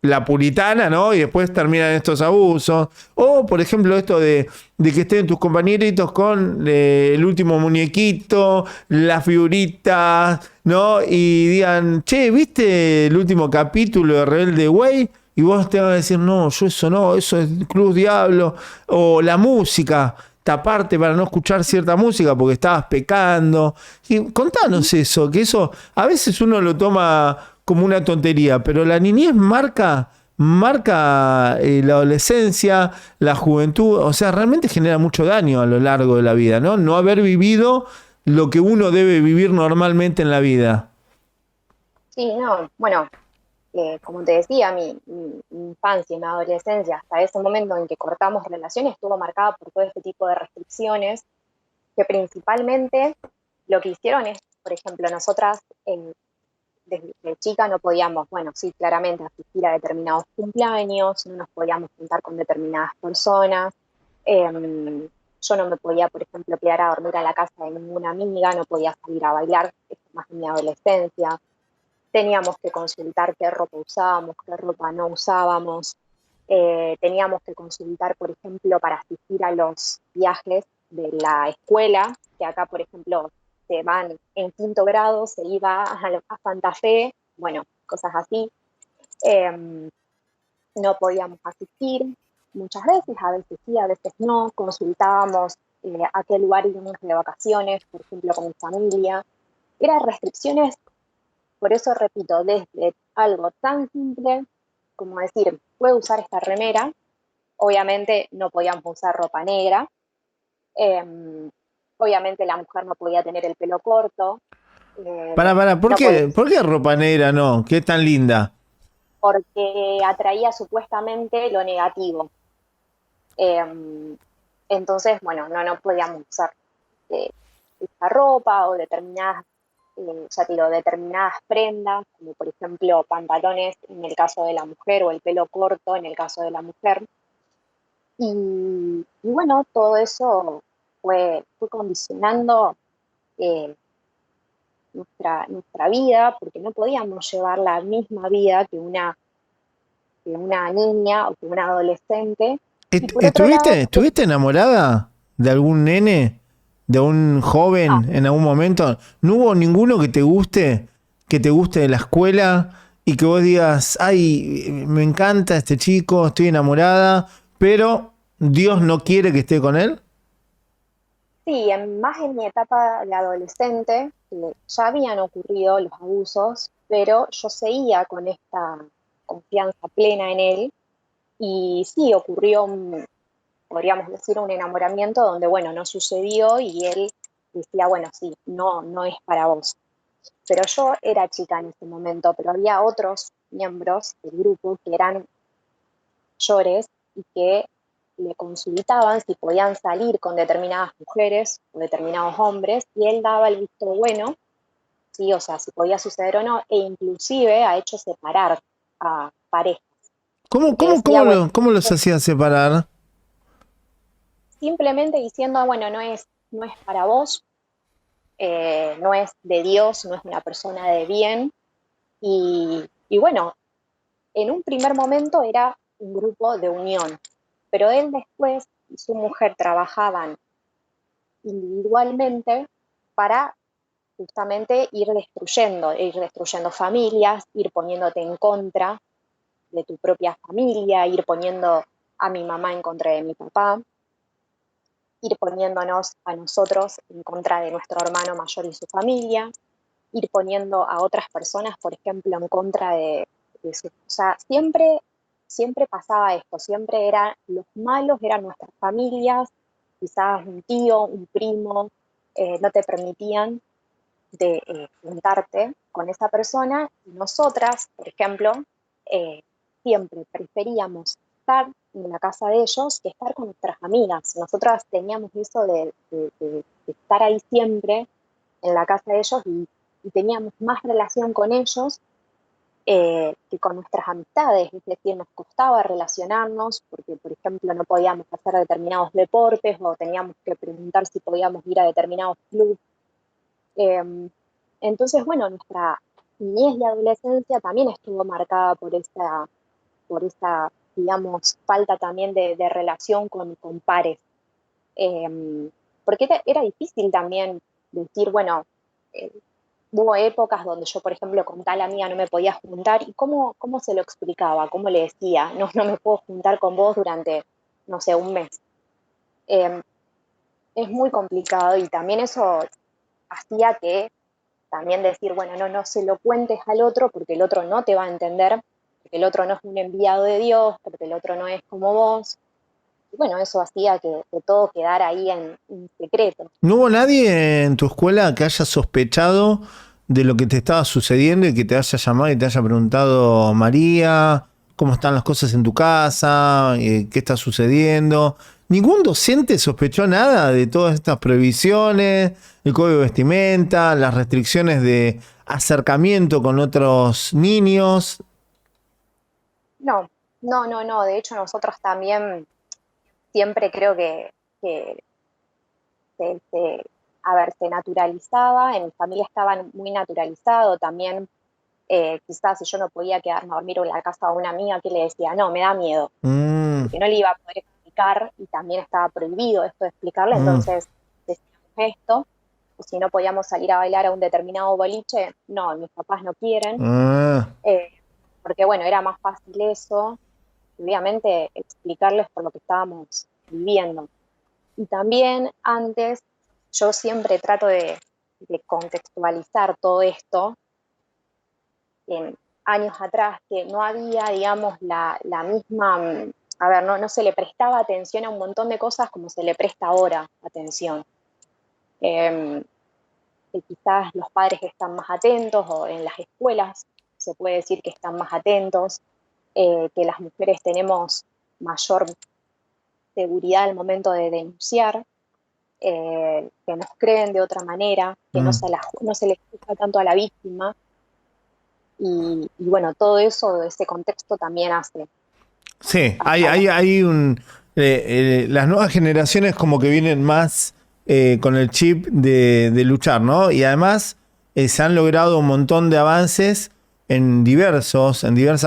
la puritana, ¿no? Y después terminan estos abusos. O, por ejemplo, esto de que estén tus compañeritos con el último muñequito, las figuritas, ¿no? Y digan, che, ¿viste el último capítulo de Rebelde Way? Y vos te vas a decir, no, yo eso no, eso es Cruz Diablo. O la música, taparte para no escuchar cierta música porque estabas pecando. Y contanos eso, que eso a veces uno lo toma como una tontería, pero la niñez marca la adolescencia, la juventud, o sea, realmente genera mucho daño a lo largo de la vida, ¿no? No haber vivido lo que uno debe vivir normalmente en la vida. Sí, no, bueno, como te decía, mi infancia y mi adolescencia, hasta ese momento en que cortamos relaciones, estuvo marcada por todo este tipo de restricciones, que principalmente lo que hicieron es, por ejemplo, nosotras desde chica no podíamos, bueno, sí, claramente asistir a determinados cumpleaños, no nos podíamos juntar con determinadas personas. Yo no me podía, por ejemplo, quedar a dormir a la casa de ninguna amiga, no podía salir a bailar, esto más en mi adolescencia. Teníamos que consultar qué ropa usábamos, qué ropa no usábamos. Teníamos que consultar, por ejemplo, para asistir a los viajes de la escuela, que acá, por ejemplo, se van en 5º grado, se iba a Santa Fe, bueno, cosas así. No podíamos asistir muchas veces, a veces sí, a veces no. Consultábamos a qué lugar íbamos de vacaciones, por ejemplo, con mi familia. Eran restricciones, por eso repito, desde algo tan simple como decir, puedo usar esta remera, obviamente no podíamos usar ropa negra, Em, Obviamente la mujer no podía tener el pelo corto, ¿Por no podía, qué? ¿Por qué ropa negra no? ¿Qué tan linda? porque atraía supuestamente lo negativo. Em, entonces, bueno, no podíamos usar eh, esta ropa o determinadas, ya te digo, determinadas prendas, como por ejemplo pantalones en el caso de la mujer o el pelo corto en el caso de la mujer. Y bueno, todo eso fue condicionando eh, nuestra vida, porque no podíamos llevar la misma vida que una niña o que una adolescente. Y por otro lado, ¿Estuviste enamorada de algún nene? ¿De un no, joven en algún momento? ¿No hubo ninguno que te guste de la escuela y que vos digas, ay, me encanta este chico, estoy enamorada, pero Dios no quiere que esté con él? sí, más en mi etapa de adolescente ya habían ocurrido los abusos, pero yo seguía con esta confianza plena en él y sí ocurrió, podríamos decir, un enamoramiento donde, bueno, no sucedió y él decía, bueno, sí, no es para vos. Pero yo era chica en ese momento, pero había otros miembros del grupo que eran mayores y que le consultaban si podían salir con determinadas mujeres o determinados hombres y él daba el visto bueno, sí, o sea, si podía suceder o no, e inclusive ha hecho separar a parejas, porque decía, bueno, ¿Cómo los hacían separar? simplemente diciendo, ah, bueno, no es para vos, no es de Dios, no es una persona de bien, y bueno, en un primer momento era un grupo de unión, pero él después y su mujer trabajaban individualmente para justamente ir destruyendo familias, ir poniéndote en contra de tu propia familia, ir poniendo a mi mamá en contra de mi papá, ir poniéndonos a nosotros en contra de nuestro hermano mayor y su familia, ir poniendo a otras personas, por ejemplo, en contra de su... O sea, siempre pasaba esto, siempre eran los malos, eran nuestras familias, quizás un tío, un primo, no te permitían de juntarte con esa persona y nosotras, por ejemplo, eh, siempre preferíamos estar en la casa de ellos que estar con nuestras amigas. Nosotras teníamos eso de estar ahí siempre en la casa de ellos y teníamos más relación con ellos que con nuestras amistades, es decir, nos costaba relacionarnos porque, por ejemplo, no podíamos hacer determinados deportes o teníamos que preguntar si podíamos ir a determinados clubes. Entonces, bueno, nuestra niñez y adolescencia también estuvo marcada por esa digamos, falta también de relación con pares. Porque era difícil también decir, bueno, eh, hubo épocas donde yo, por ejemplo, con tal amiga no me podía juntar, y cómo se lo explicaba, cómo le decía, no me puedo juntar con vos durante, no sé, un mes. Eh, es muy complicado y también eso hacía que también decir, bueno, no se lo cuentes al otro porque el otro no te va a entender, porque el otro no es un enviado de Dios, porque el otro no es como vos. Y bueno, eso hacía que todo quedara ahí en secreto. ¿No hubo nadie en tu escuela que haya sospechado de lo que te estaba sucediendo y que te haya llamado y te haya preguntado, María, cómo están las cosas en tu casa? ¿Qué está sucediendo? ¿Ningún docente sospechó nada de todas estas prohibiciones, el código de vestimenta, las restricciones de acercamiento con otros niños? No, no. De hecho, nosotros también siempre creo que a ver, se naturalizaba, en mi familia estaba muy naturalizado también. Quizás si yo no podía quedarme a dormir en la casa de una amiga, que le decía, no, me da miedo, Mm, porque no le iba a poder explicar y también estaba prohibido esto de explicarle, mm, entonces decíamos esto, o si no podíamos salir a bailar a un determinado boliche, no, mis papás no quieren, ah. eh, porque bueno, era más fácil eso, obviamente explicarles por lo que estábamos viviendo. Y también antes, yo siempre trato de contextualizar todo esto en años atrás, que no había, digamos, la misma a ver, no se le prestaba atención a un montón de cosas como se le presta ahora atención. Que quizás los padres están más atentos, o en las escuelas se puede decir que están más atentos, que las mujeres tenemos mayor seguridad al momento de denunciar, que nos creen de otra manera, que no se le juzga tanto a la víctima. Y bueno, todo eso, ese contexto también hace. Sí, hay las nuevas generaciones como que vienen más con el chip de luchar, ¿no? Y además se han logrado un montón de avances en diversas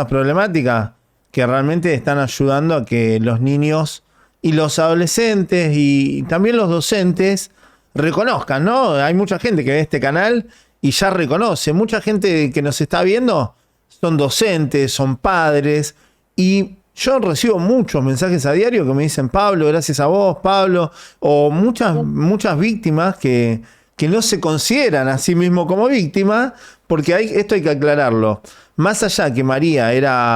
problemáticas que realmente están ayudando a que los niños y los adolescentes y también los docentes reconozcan, ¿no? Hay mucha gente que ve este canal y ya reconoce. Mucha gente que nos está viendo son docentes, son padres, y yo recibo muchos mensajes a diario que me dicen: Pablo, gracias a vos, Pablo, o muchas víctimas que no se consideran a sí mismos como víctimas, porque esto hay que aclararlo. Más allá que María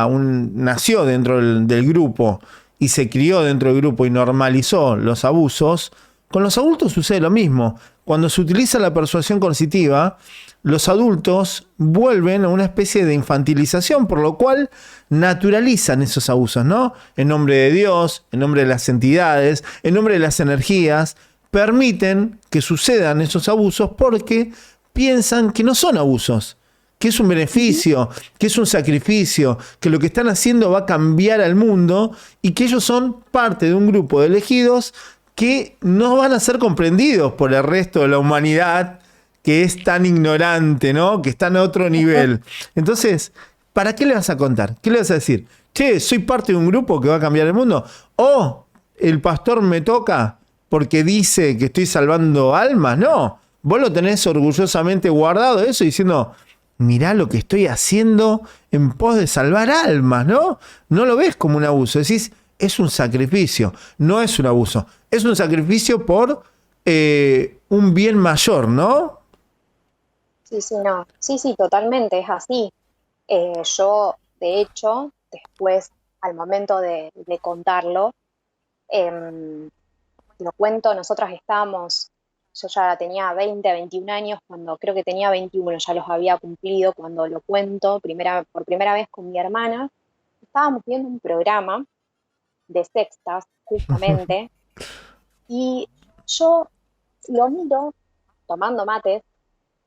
nació dentro del grupo y se crió dentro del grupo y normalizó los abusos, con los adultos sucede lo mismo. Cuando se utiliza la persuasión coercitiva, los adultos vuelven a una especie de infantilización, por lo cual naturalizan esos abusos, ¿no? En nombre de Dios, en nombre de las entidades, en nombre de las energías, permiten que sucedan esos abusos porque piensan que no son abusos, que es un beneficio, que es un sacrificio, que lo que están haciendo va a cambiar al mundo y que ellos son parte de un grupo de elegidos que no van a ser comprendidos por el resto de la humanidad, que es tan ignorante, ¿no? Que está en otro nivel. Entonces, ¿para qué le vas a contar? ¿Qué le vas a decir? Che, soy parte de un grupo que va a cambiar el mundo. O el pastor me toca porque dice que estoy salvando almas. No, vos lo tenés orgullosamente guardado eso diciendo: mirá lo que estoy haciendo en pos de salvar almas, ¿no? No lo ves como un abuso, decís: es un sacrificio, no es un abuso. Es un sacrificio por un bien mayor, ¿no? Sí, no. Sí, totalmente, es así. Yo, de hecho, después, al momento de contarlo, lo cuento, nosotras estábamos, yo ya tenía 20, 21 años, cuando creo que tenía 21, ya los había cumplido cuando lo cuento por primera vez con mi hermana. Estábamos viendo un programa de sextas, justamente, y yo lo miro tomando mates,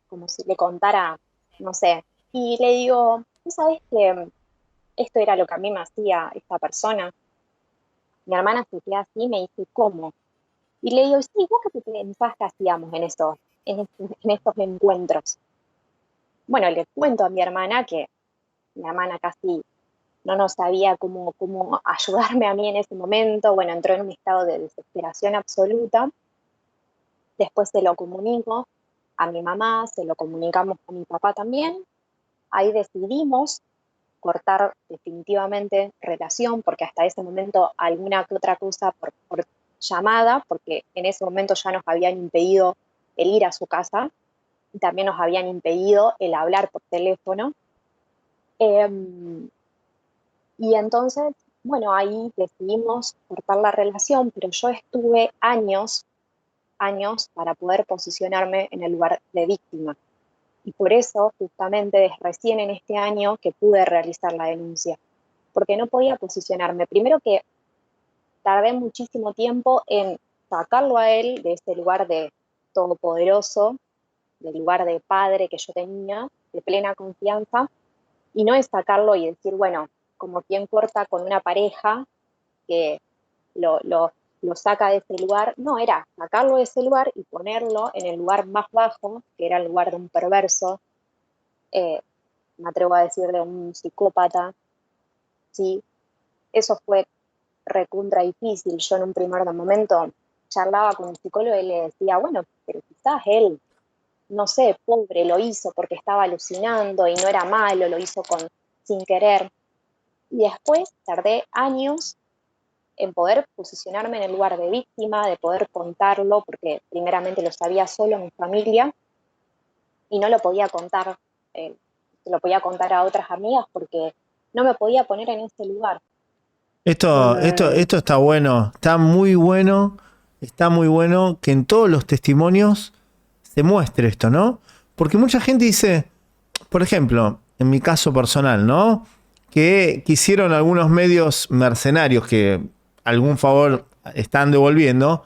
como si le contara, no sé, y le digo: ¿tú sabes que esto era lo que a mí me hacía esta persona? Mi hermana se queda así y me dice: ¿cómo? Y le digo: sí, ¿vos qué pensás que hacíamos en estos encuentros? Bueno, le cuento a mi hermana que mi hermana casi no sabía cómo ayudarme a mí en ese momento. Bueno, entró en un estado de desesperación absoluta. Después se lo comunico a mi mamá, se lo comunicamos a mi papá también. Ahí decidimos cortar definitivamente relación, porque hasta ese momento alguna que otra cosa por llamada, porque en ese momento ya nos habían impedido el ir a su casa y también nos habían impedido el hablar por teléfono. Y entonces, bueno, ahí decidimos cortar la relación, pero yo estuve años para poder posicionarme en el lugar de víctima. Y por eso, justamente, es recién en este año que pude realizar la denuncia, porque no podía posicionarme. Primero que tardé muchísimo tiempo en sacarlo a él de ese lugar de todopoderoso, del lugar de padre que yo tenía, de plena confianza, y no es sacarlo y decir, bueno, como quien corta con una pareja que lo saca de ese lugar. No, era sacarlo de ese lugar y ponerlo en el lugar más bajo, que era el lugar de un perverso, me atrevo a decir de un psicópata, ¿sí? Eso fue recontra difícil. Yo en un primer momento charlaba con un psicólogo y le decía: bueno, pero quizás él, no sé, pobre, lo hizo porque estaba alucinando y no era malo, lo hizo sin querer. Y después tardé años en poder posicionarme en el lugar de víctima, de poder contarlo, porque primeramente lo sabía solo mi familia y no lo podía contar, lo podía contar a otras amigas porque no me podía poner en ese lugar. Esto está bueno, está muy bueno que en todos los testimonios se muestre esto, ¿no? Porque mucha gente dice, por ejemplo, en mi caso personal, ¿no? Que quisieron algunos medios mercenarios que algún favor están devolviendo,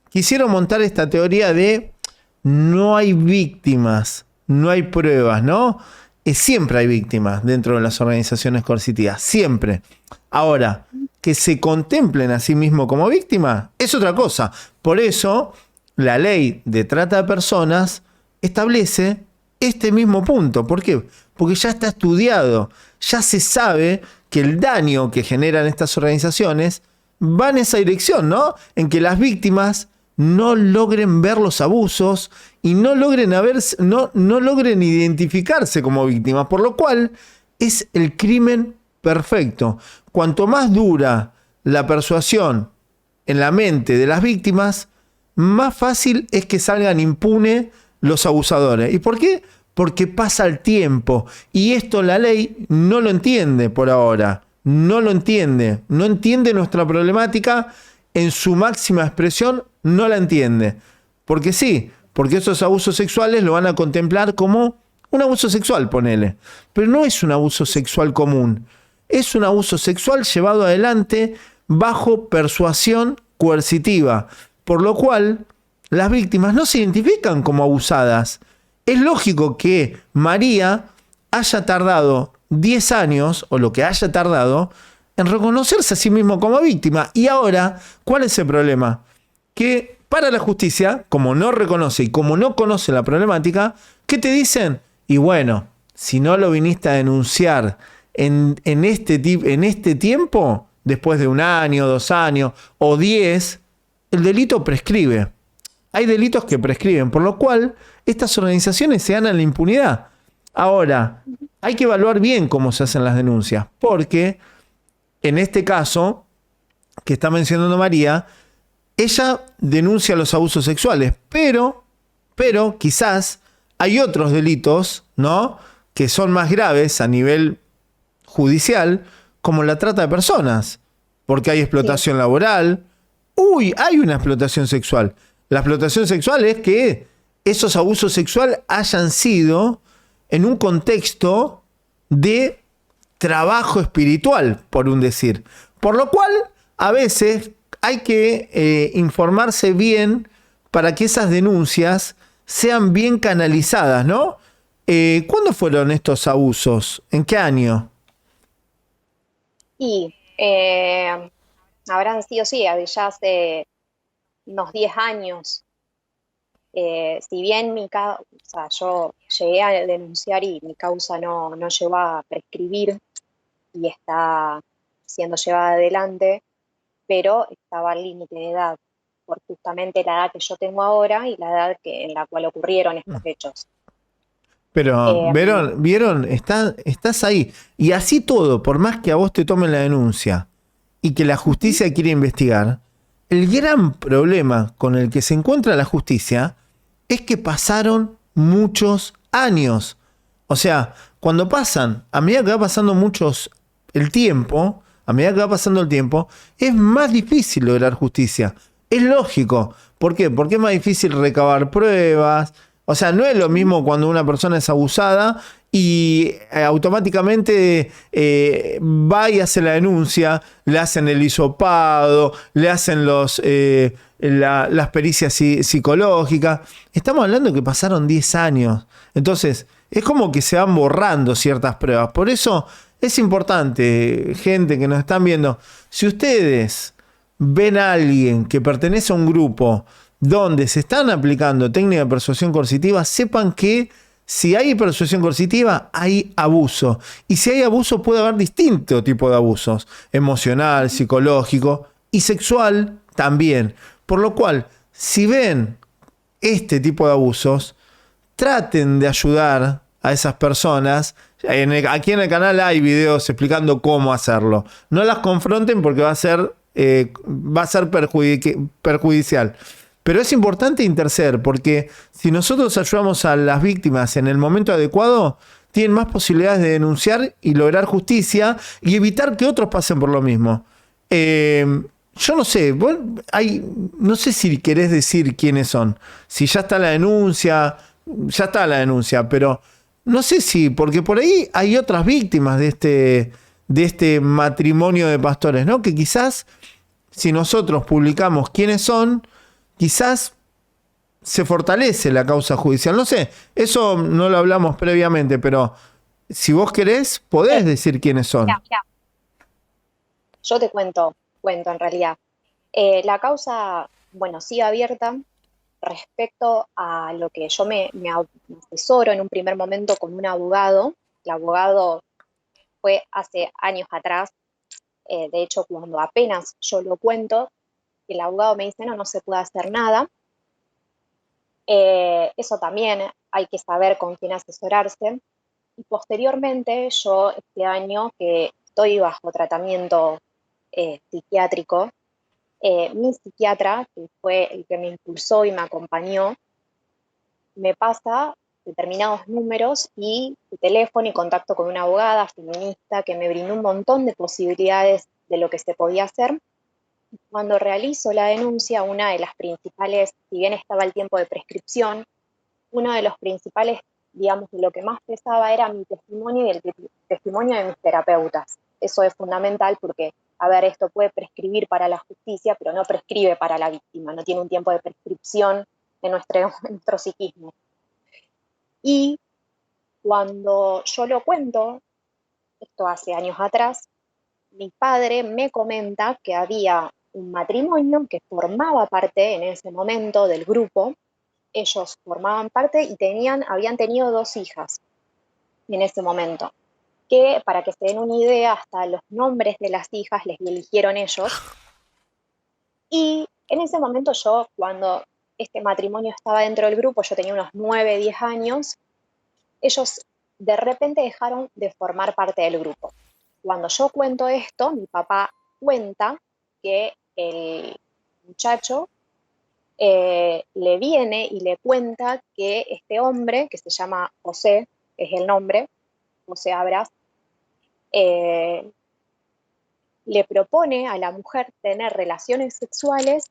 quisieron montar esta teoría de no hay víctimas, no hay pruebas, ¿no? Siempre hay víctimas dentro de las organizaciones coercitivas, siempre. Ahora, que se contemplen a sí mismos como víctimas es otra cosa. Por eso, la ley de trata de personas establece este mismo punto. ¿Por qué? Porque ya está estudiado, ya se sabe que el daño que generan estas organizaciones va en esa dirección, ¿no? En que las víctimas no logren ver los abusos y no logren identificarse como víctimas, por lo cual es el crimen perfecto. Cuanto más dura la persuasión en la mente de las víctimas, más fácil es que salgan impunes los abusadores. ¿Y por qué? Porque pasa el tiempo y esto la ley no lo entiende por ahora, no lo entiende, no entiende nuestra problemática en su máxima expresión, no la entiende. Porque sí, porque esos abusos sexuales lo van a contemplar como un abuso sexual, ponele. Pero no es un abuso sexual común. Es un abuso sexual llevado adelante bajo persuasión coercitiva. Por lo cual, las víctimas no se identifican como abusadas. Es lógico que María haya tardado 10 años, o lo que haya tardado, en reconocerse a sí mismo como víctima. Y ahora, ¿cuál es el problema? Que para la justicia, como no reconoce y como no conoce la problemática, ¿qué te dicen? Y bueno, si no lo viniste a denunciar en este tiempo, después de 1 año, 2 años o 10, el delito prescribe. Hay delitos que prescriben, por lo cual estas organizaciones se ganan la impunidad. Ahora, hay que evaluar bien cómo se hacen las denuncias, porque en este caso que está mencionando María, ella denuncia los abusos sexuales, pero quizás hay otros delitos, ¿no?, que son más graves a nivel judicial, como la trata de personas, porque hay explotación laboral. Hay una explotación sexual. La explotación sexual es que esos abusos sexuales hayan sido en un contexto de trabajo espiritual, por un decir. Por lo cual, a veces hay que informarse bien para que esas denuncias sean bien canalizadas, ¿no? ¿Cuándo fueron estos abusos? ¿En qué año? Y habrán sido, sí, ya hace unos 10 años. Si bien yo llegué a denunciar y mi causa no llegó a prescribir y está siendo llevada adelante, pero estaba al límite de edad, por justamente la edad que yo tengo ahora y la edad en la cual ocurrieron estos hechos. Pero, ¿vieron? Estás ahí. Y así todo, por más que a vos te tomen la denuncia y que la justicia quiere investigar, el gran problema con el que se encuentra la justicia es que pasaron muchos años. O sea, cuando pasan, a medida que va pasando el tiempo, es más difícil lograr justicia. Es lógico. ¿Por qué? Porque es más difícil recabar pruebas. O sea, no es lo mismo cuando una persona es abusada y automáticamente va y hace la denuncia, le hacen el hisopado, le hacen las pericias psicológicas. Estamos hablando de que pasaron 10 años. Entonces, es como que se van borrando ciertas pruebas. Por eso es importante, gente que nos están viendo, si ustedes ven a alguien que pertenece a un grupo donde se están aplicando técnicas de persuasión coercitiva, sepan que si hay persuasión coercitiva, hay abuso. Y si hay abuso, puede haber distintos tipos de abusos: emocional, psicológico y sexual también. Por lo cual, si ven este tipo de abusos, traten de ayudar a esas personas. Aquí en el canal hay videos explicando cómo hacerlo. No las confronten porque va a ser perjudicial. Pero es importante interceder, porque si nosotros ayudamos a las víctimas en el momento adecuado, tienen más posibilidades de denunciar y lograr justicia y evitar que otros pasen por lo mismo. Yo no sé, no sé si querés decir quiénes son. Si ya está la denuncia, pero no sé si, porque por ahí hay otras víctimas de este matrimonio de pastores, ¿no? Que quizás, si nosotros publicamos quiénes son, quizás se fortalece la causa judicial. No sé, eso no lo hablamos previamente, pero si vos querés, podés decir quiénes son. Ya. Yo te cuento en realidad. La causa, bueno, sigue abierta respecto a lo que yo me asesoro en un primer momento con un abogado. El abogado fue hace años atrás. De hecho, cuando apenas yo lo cuento, el abogado me dice, no se puede hacer nada. Eso también hay que saber con quién asesorarse. Y posteriormente, yo este año que estoy bajo tratamiento psiquiátrico, mi psiquiatra, que fue el que me impulsó y me acompañó, me pasa determinados números y de teléfono y contacto con una abogada feminista que me brindó un montón de posibilidades de lo que se podía hacer. Cuando realizo la denuncia, una de las principales, si bien estaba el tiempo de prescripción, uno de los principales, digamos, lo que más pesaba era mi testimonio y el testimonio de mis terapeutas. Eso es fundamental porque, a ver, esto puede prescribir para la justicia, pero no prescribe para la víctima, no tiene un tiempo de prescripción en nuestro psiquismo. Y cuando yo lo cuento, esto hace años atrás, mi padre me comenta que había un matrimonio que formaba parte en ese momento del grupo. Ellos formaban parte y habían tenido 2 hijas en ese momento, que para que se den una idea, hasta los nombres de las hijas les eligieron ellos. Y en ese momento yo, cuando este matrimonio estaba dentro del grupo, yo tenía unos 9, 10 años, ellos de repente dejaron de formar parte del grupo. Cuando yo cuento esto, mi papá cuenta que el muchacho le viene y le cuenta que este hombre, que se llama José, es el nombre, José Abras, le propone a la mujer tener relaciones sexuales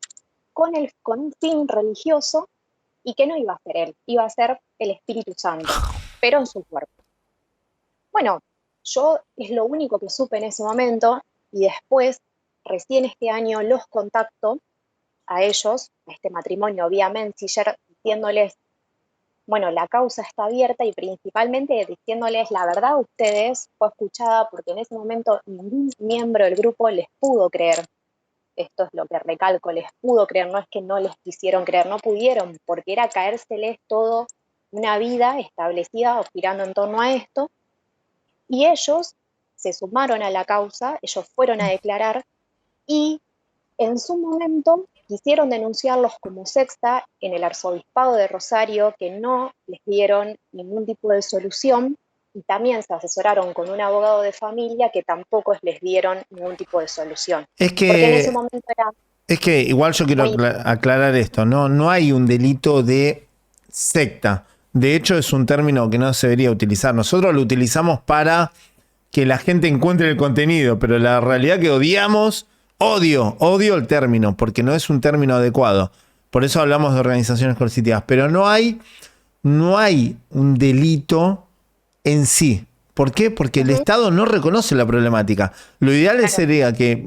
con un fin religioso y que no iba a ser él, iba a ser el Espíritu Santo, pero en su cuerpo. Bueno, yo es lo único que supe en ese momento y después, recién este año, los contacto a ellos, a este matrimonio vía Messenger, diciéndoles, bueno, la causa está abierta y principalmente diciéndoles la verdad a ustedes fue escuchada porque en ese momento ningún miembro del grupo les pudo creer. Esto es lo que recalco, les pudo creer, no es que no les quisieron creer, no pudieron, porque era caérseles todo una vida establecida girando en torno a esto. Y ellos se sumaron a la causa, ellos fueron a declarar y en su momento quisieron denunciarlos como secta en el arzobispado de Rosario, que no les dieron ningún tipo de solución, y también se asesoraron con un abogado de familia que tampoco les dieron ningún tipo de solución. Porque en ese momento era... Es que igual yo quiero aclarar esto, no hay un delito de secta. De hecho, es un término que no se debería utilizar. Nosotros lo utilizamos para que la gente encuentre el contenido, pero la realidad que odio el término, porque no es un término adecuado. Por eso hablamos de organizaciones coercitivas. Pero no hay un delito en sí. ¿Por qué? Porque el Estado no reconoce la problemática. Lo ideal sería que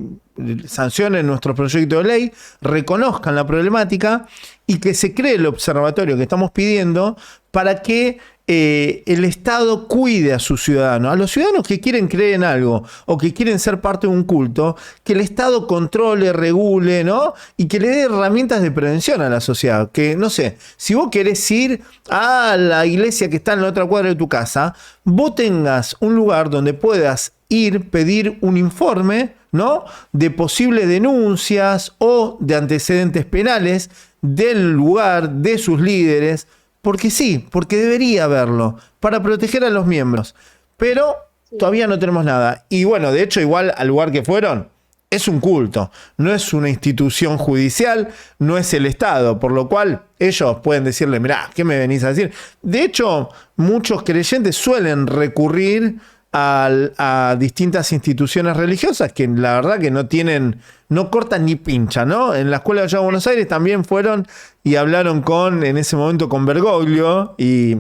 sancionen nuestro proyecto de ley, reconozcan la problemática y que se cree el observatorio que estamos pidiendo para que el Estado cuide a sus ciudadanos, a los ciudadanos que quieren creer en algo o que quieren ser parte de un culto, que el Estado controle, regule, ¿no? Y que le dé herramientas de prevención a la sociedad. Que, no sé, si vos querés ir a la iglesia que está en la otra cuadra de tu casa, vos tengas un lugar donde puedas ir, pedir un informe, ¿no? De posibles denuncias o de antecedentes penales del lugar, de sus líderes. Porque sí, porque debería haberlo, para proteger a los miembros. Pero todavía no tenemos nada. Y bueno, de hecho, igual al lugar que fueron, es un culto. No es una institución judicial, no es el Estado. Por lo cual, ellos pueden decirle, mirá, ¿qué me venís a decir? De hecho, muchos creyentes suelen recurrir a distintas instituciones religiosas que la verdad que no cortan ni pinchan, ¿no? En la Escuela de Allá de Buenos Aires también fueron y hablaron en ese momento con Bergoglio y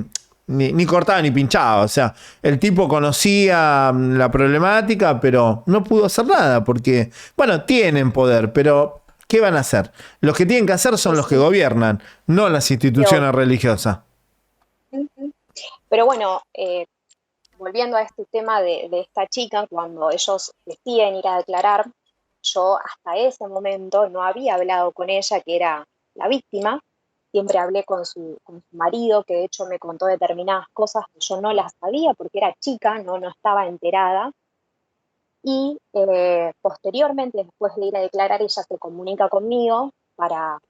ni cortaba ni pinchaba. O sea, el tipo conocía la problemática, pero no pudo hacer nada porque, bueno, tienen poder, pero ¿qué van a hacer? Los que tienen que hacer son los que gobiernan, no las instituciones religiosas. Pero bueno, volviendo a este tema de esta chica, cuando ellos deciden ir a declarar, yo hasta ese momento no había hablado con ella, que era la víctima. Siempre hablé con su marido, que de hecho me contó determinadas cosas que yo no las sabía porque era chica, no estaba enterada. Y posteriormente, después de ir a declarar, ella se comunica conmigo para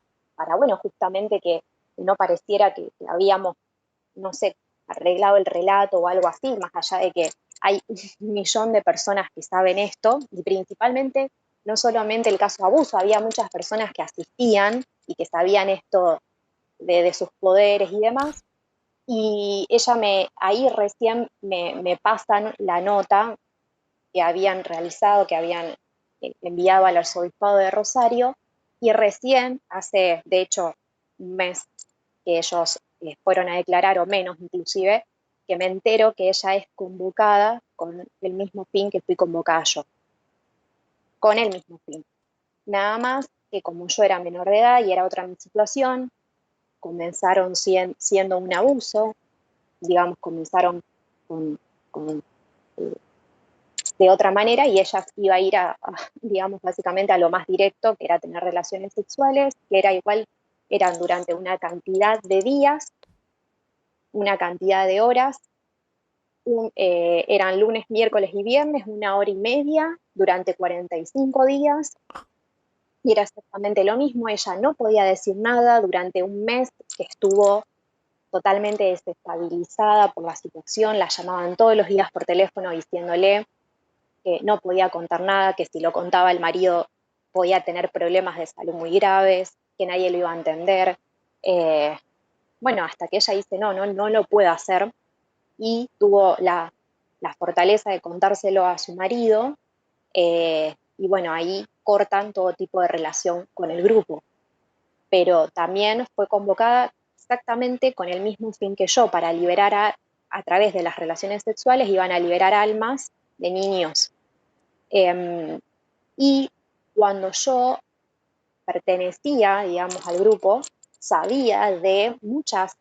bueno, justamente que no pareciera que habíamos, no sé, arreglado el relato o algo así, más allá de que hay 1 millón de personas que saben esto, y principalmente, no solamente el caso abuso, había muchas personas que asistían y que sabían esto de sus poderes y demás, y ahí recién me pasan la nota que habían realizado, que habían enviado al arzobispado de Rosario, y recién hace, de hecho, 1 mes que ellos fueron a declarar, o menos inclusive, que me entero que ella es convocada con el mismo fin que fui convocada yo. Con el mismo fin. Nada más que como yo era menor de edad y era otra mi situación, comenzaron siendo un abuso, digamos, comenzaron de otra manera, y ella iba a ir digamos, básicamente a lo más directo, que era tener relaciones sexuales, que eran durante una cantidad de días, una cantidad de horas, eran lunes, miércoles y viernes, 1 hora y media, durante 45 días, y era exactamente lo mismo. Ella no podía decir nada durante 1 mes, que estuvo totalmente desestabilizada por la situación. La llamaban todos los días por teléfono diciéndole que no podía contar nada, que si lo contaba el marido podía tener problemas de salud muy graves, que nadie lo iba a entender. Bueno, hasta que ella dice, no lo puedo hacer, y tuvo la fortaleza de contárselo a su marido, y bueno, ahí cortan todo tipo de relación con el grupo. Pero también fue convocada exactamente con el mismo fin que yo, para liberar a través de las relaciones sexuales, iban a liberar almas de niños. Y cuando yo pertenecía, digamos, al grupo, sabía de muchas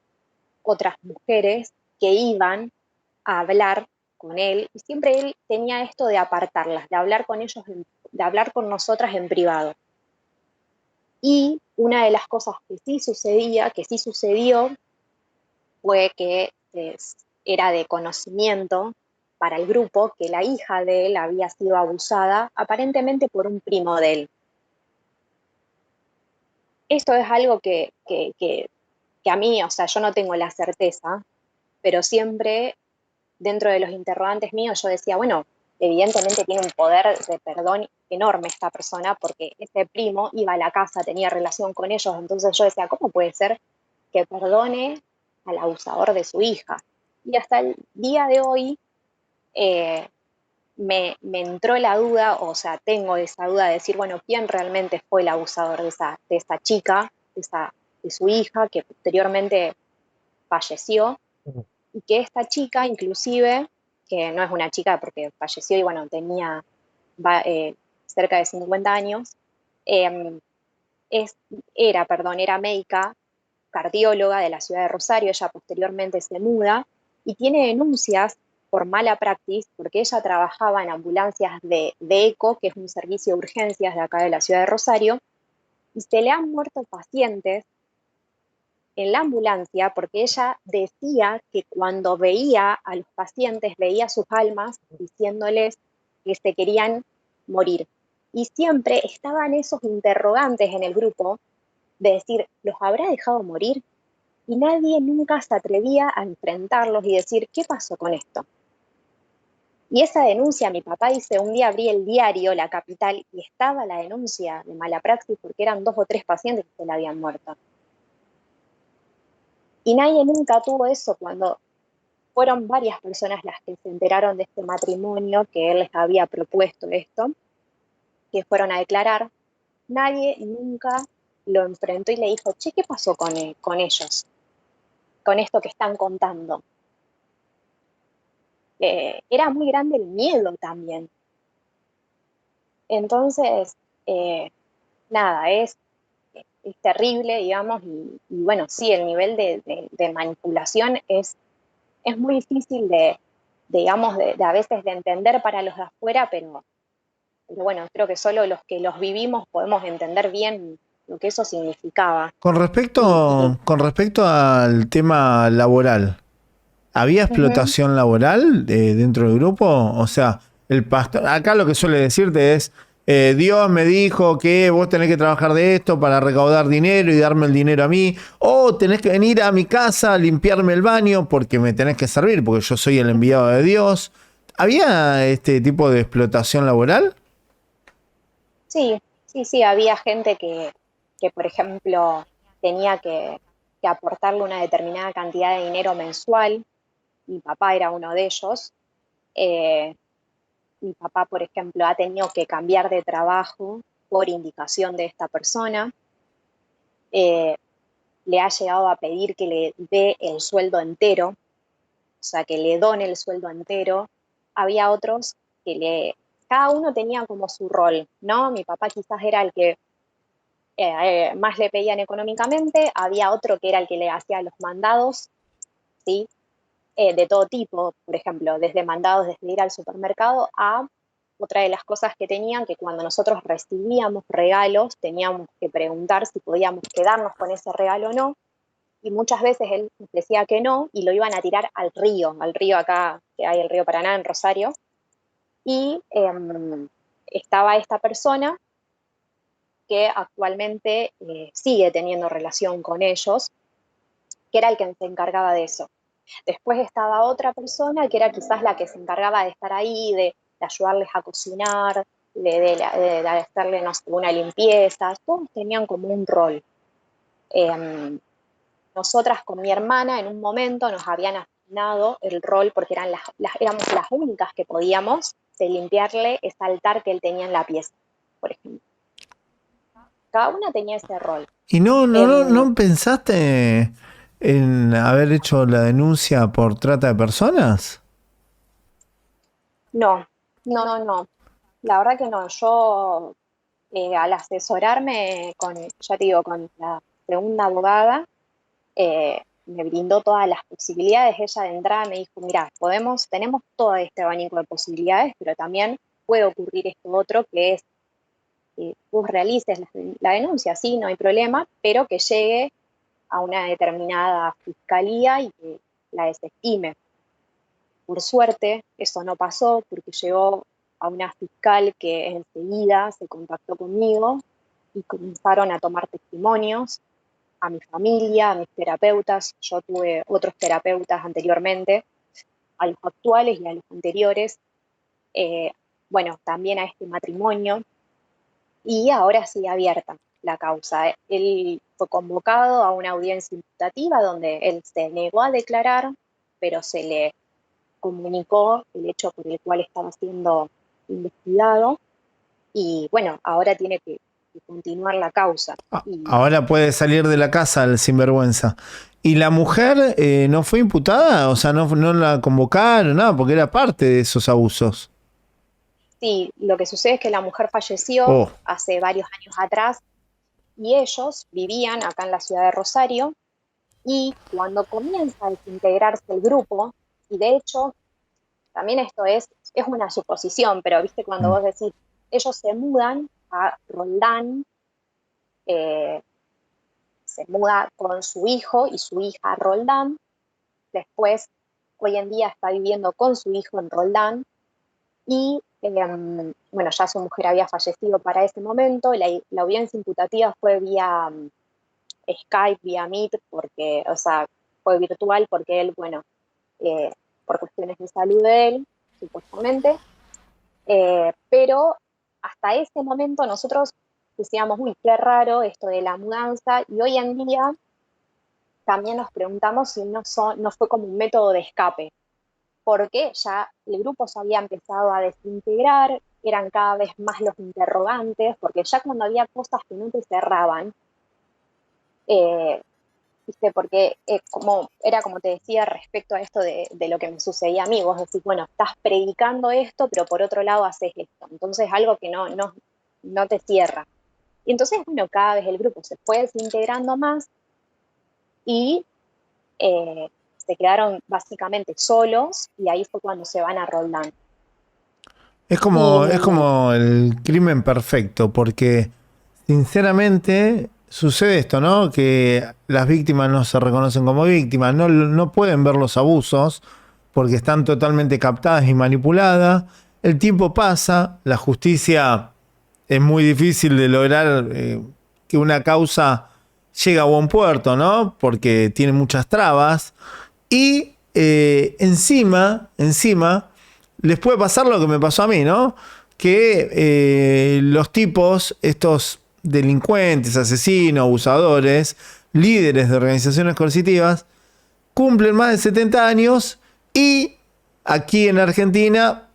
otras mujeres que iban a hablar con él, y siempre él tenía esto de apartarlas, de hablar con ellos, de hablar con nosotras en privado. Y una de las cosas que sí sucedió, fue que era de conocimiento para el grupo que la hija de él había sido abusada, aparentemente por un primo de él. Esto es algo que a mí, o sea, yo no tengo la certeza, pero siempre dentro de los interrogantes míos yo decía, bueno, evidentemente tiene un poder de perdón enorme esta persona, porque ese primo iba a la casa, tenía relación con ellos. Entonces yo decía, ¿cómo puede ser que perdone al abusador de su hija? Y hasta el día de hoy me entró la duda, o sea, tengo esa duda de decir, bueno, ¿quién realmente fue el abusador de esa chica, de su hija, que posteriormente falleció? Y que esta chica, inclusive, que no es una chica porque falleció y bueno, tenía cerca de 50 años, era médica, cardióloga de la ciudad de Rosario. Ella posteriormente se muda y tiene denuncias por mala praxis, porque ella trabajaba en ambulancias de ECO, que es un servicio de urgencias de acá de la ciudad de Rosario, y se le han muerto pacientes en la ambulancia porque ella decía que cuando veía a los pacientes, veía sus almas diciéndoles que se querían morir. Y siempre estaban esos interrogantes en el grupo de decir, ¿los habrá dejado morir? Y nadie nunca se atrevía a enfrentarlos y decir, ¿qué pasó con esto? Y esa denuncia, mi papá dice, un día abrí el diario La Capital y estaba la denuncia de mala praxis porque eran 2 o 3 pacientes que se le habían muerto. Y nadie nunca tuvo eso cuando fueron varias personas las que se enteraron de este matrimonio, que él les había propuesto esto, que fueron a declarar. Nadie nunca lo enfrentó y le dijo, che, ¿qué pasó con ellos? Con esto que están contando. Era muy grande el miedo también. Entonces, nada, es terrible, digamos, y bueno, sí, el nivel de manipulación es muy difícil digamos, de a veces de entender para los de afuera, pero bueno, creo que solo los que los vivimos podemos entender bien lo que eso significaba. Con respecto al tema laboral, ¿había explotación laboral dentro del grupo? O sea, el pastor, acá lo que suele decirte es, Dios me dijo que vos tenés que trabajar de esto para recaudar dinero y darme el dinero a mí, o tenés que venir a mi casa a limpiarme el baño porque me tenés que servir, porque yo soy el enviado de Dios. ¿Había este tipo de explotación laboral? Sí, había gente que por ejemplo, tenía que aportarle una determinada cantidad de dinero mensual. Mi papá era uno de ellos. Mi papá, por ejemplo, ha tenido que cambiar de trabajo por indicación de esta persona. Le ha llegado a pedir que le dé el sueldo entero, o sea, que le done el sueldo entero. Había otros que cada uno tenía como su rol, ¿no? Mi papá quizás era el que más le pedían económicamente, había otro que era el que le hacía los mandados, ¿sí? De todo tipo, por ejemplo, desde mandados, desde ir al supermercado a otra de las cosas que tenían, que cuando nosotros recibíamos regalos teníamos que preguntar si podíamos quedarnos con ese regalo o no, y muchas veces él decía que no, y lo iban a tirar al río acá, que hay el río Paraná en Rosario, y estaba esta persona que actualmente sigue teniendo relación con ellos, que era el que se encargaba de eso. Después estaba otra persona que era quizás la que se encargaba de estar ahí, de ayudarles a cocinar, de hacerle, no sé, una limpieza. Todos tenían como un rol. Nosotras con mi hermana en un momento nos habían asignado el rol, porque éramos las únicas que podíamos, de limpiarle ese altar que él tenía en la pieza, por ejemplo. Cada una tenía ese rol. ¿Y no pensaste en haber hecho la denuncia por trata de personas? No. La verdad que no. Yo, al asesorarme con la segunda abogada, me brindó todas las posibilidades. Ella de entrada me dijo, mira, tenemos todo este abanico de posibilidades, pero también puede ocurrir esto otro, que es vos realices la denuncia, sí, no hay problema, pero que llegue a una determinada fiscalía y que la desestime. Por suerte, eso no pasó, porque llegó a una fiscal que enseguida se contactó conmigo y comenzaron a tomar testimonios a mi familia, a mis terapeutas. Yo tuve otros terapeutas anteriormente, a los actuales y a los anteriores. Bueno, también a este matrimonio. Y ahora sigue abierta la causa. Él fue convocado a una audiencia imputativa donde él se negó a declarar, pero se le comunicó el hecho por el cual estaba siendo investigado. Y bueno, ahora tiene que continuar la causa. Ahora puede salir de la casa el sinvergüenza. ¿Y la mujer no fue imputada? O sea, no la convocaron, nada, porque era parte de esos abusos. Sí, lo que sucede es que la mujer falleció hace varios años atrás y ellos vivían acá en la ciudad de Rosario, y cuando comienza a desintegrarse el grupo, y de hecho, también esto es una suposición, pero viste cuando vos decís, ellos se mudan a Roldán, se muda con su hijo y su hija a Roldán, después hoy en día está viviendo con su hijo en Roldán, y bueno, ya su mujer había fallecido para ese momento. La audiencia imputativa fue vía Skype, vía Meet, porque, o sea, fue virtual porque él, bueno, por cuestiones de salud de él, supuestamente, pero hasta ese momento nosotros decíamos, uy, qué raro esto de la mudanza, y hoy en día también nos preguntamos si no fue como un método de escape, porque ya el grupo se había empezado a desintegrar, eran cada vez más los interrogantes, porque ya cuando había cosas que no te cerraban, ¿viste? Porque era como te decía respecto a esto de lo que me sucedía a mí, vos decís, bueno, estás predicando esto, pero por otro lado haces esto, entonces algo que no te cierra. Y entonces, bueno, cada vez el grupo se fue desintegrando más y se quedaron básicamente solos, y ahí fue cuando se van a Roldán. Es como el crimen perfecto, porque sinceramente sucede esto, ¿no? Que las víctimas no se reconocen como víctimas, no pueden ver los abusos porque están totalmente captadas y manipuladas. El tiempo pasa, la justicia es muy difícil de lograr que una causa llegue a buen puerto, ¿no? Porque tiene muchas trabas. Y encima les puede pasar lo que me pasó a mí, ¿no? Que los tipos, estos delincuentes, asesinos, abusadores, líderes de organizaciones coercitivas, cumplen más de 70 años y aquí en Argentina,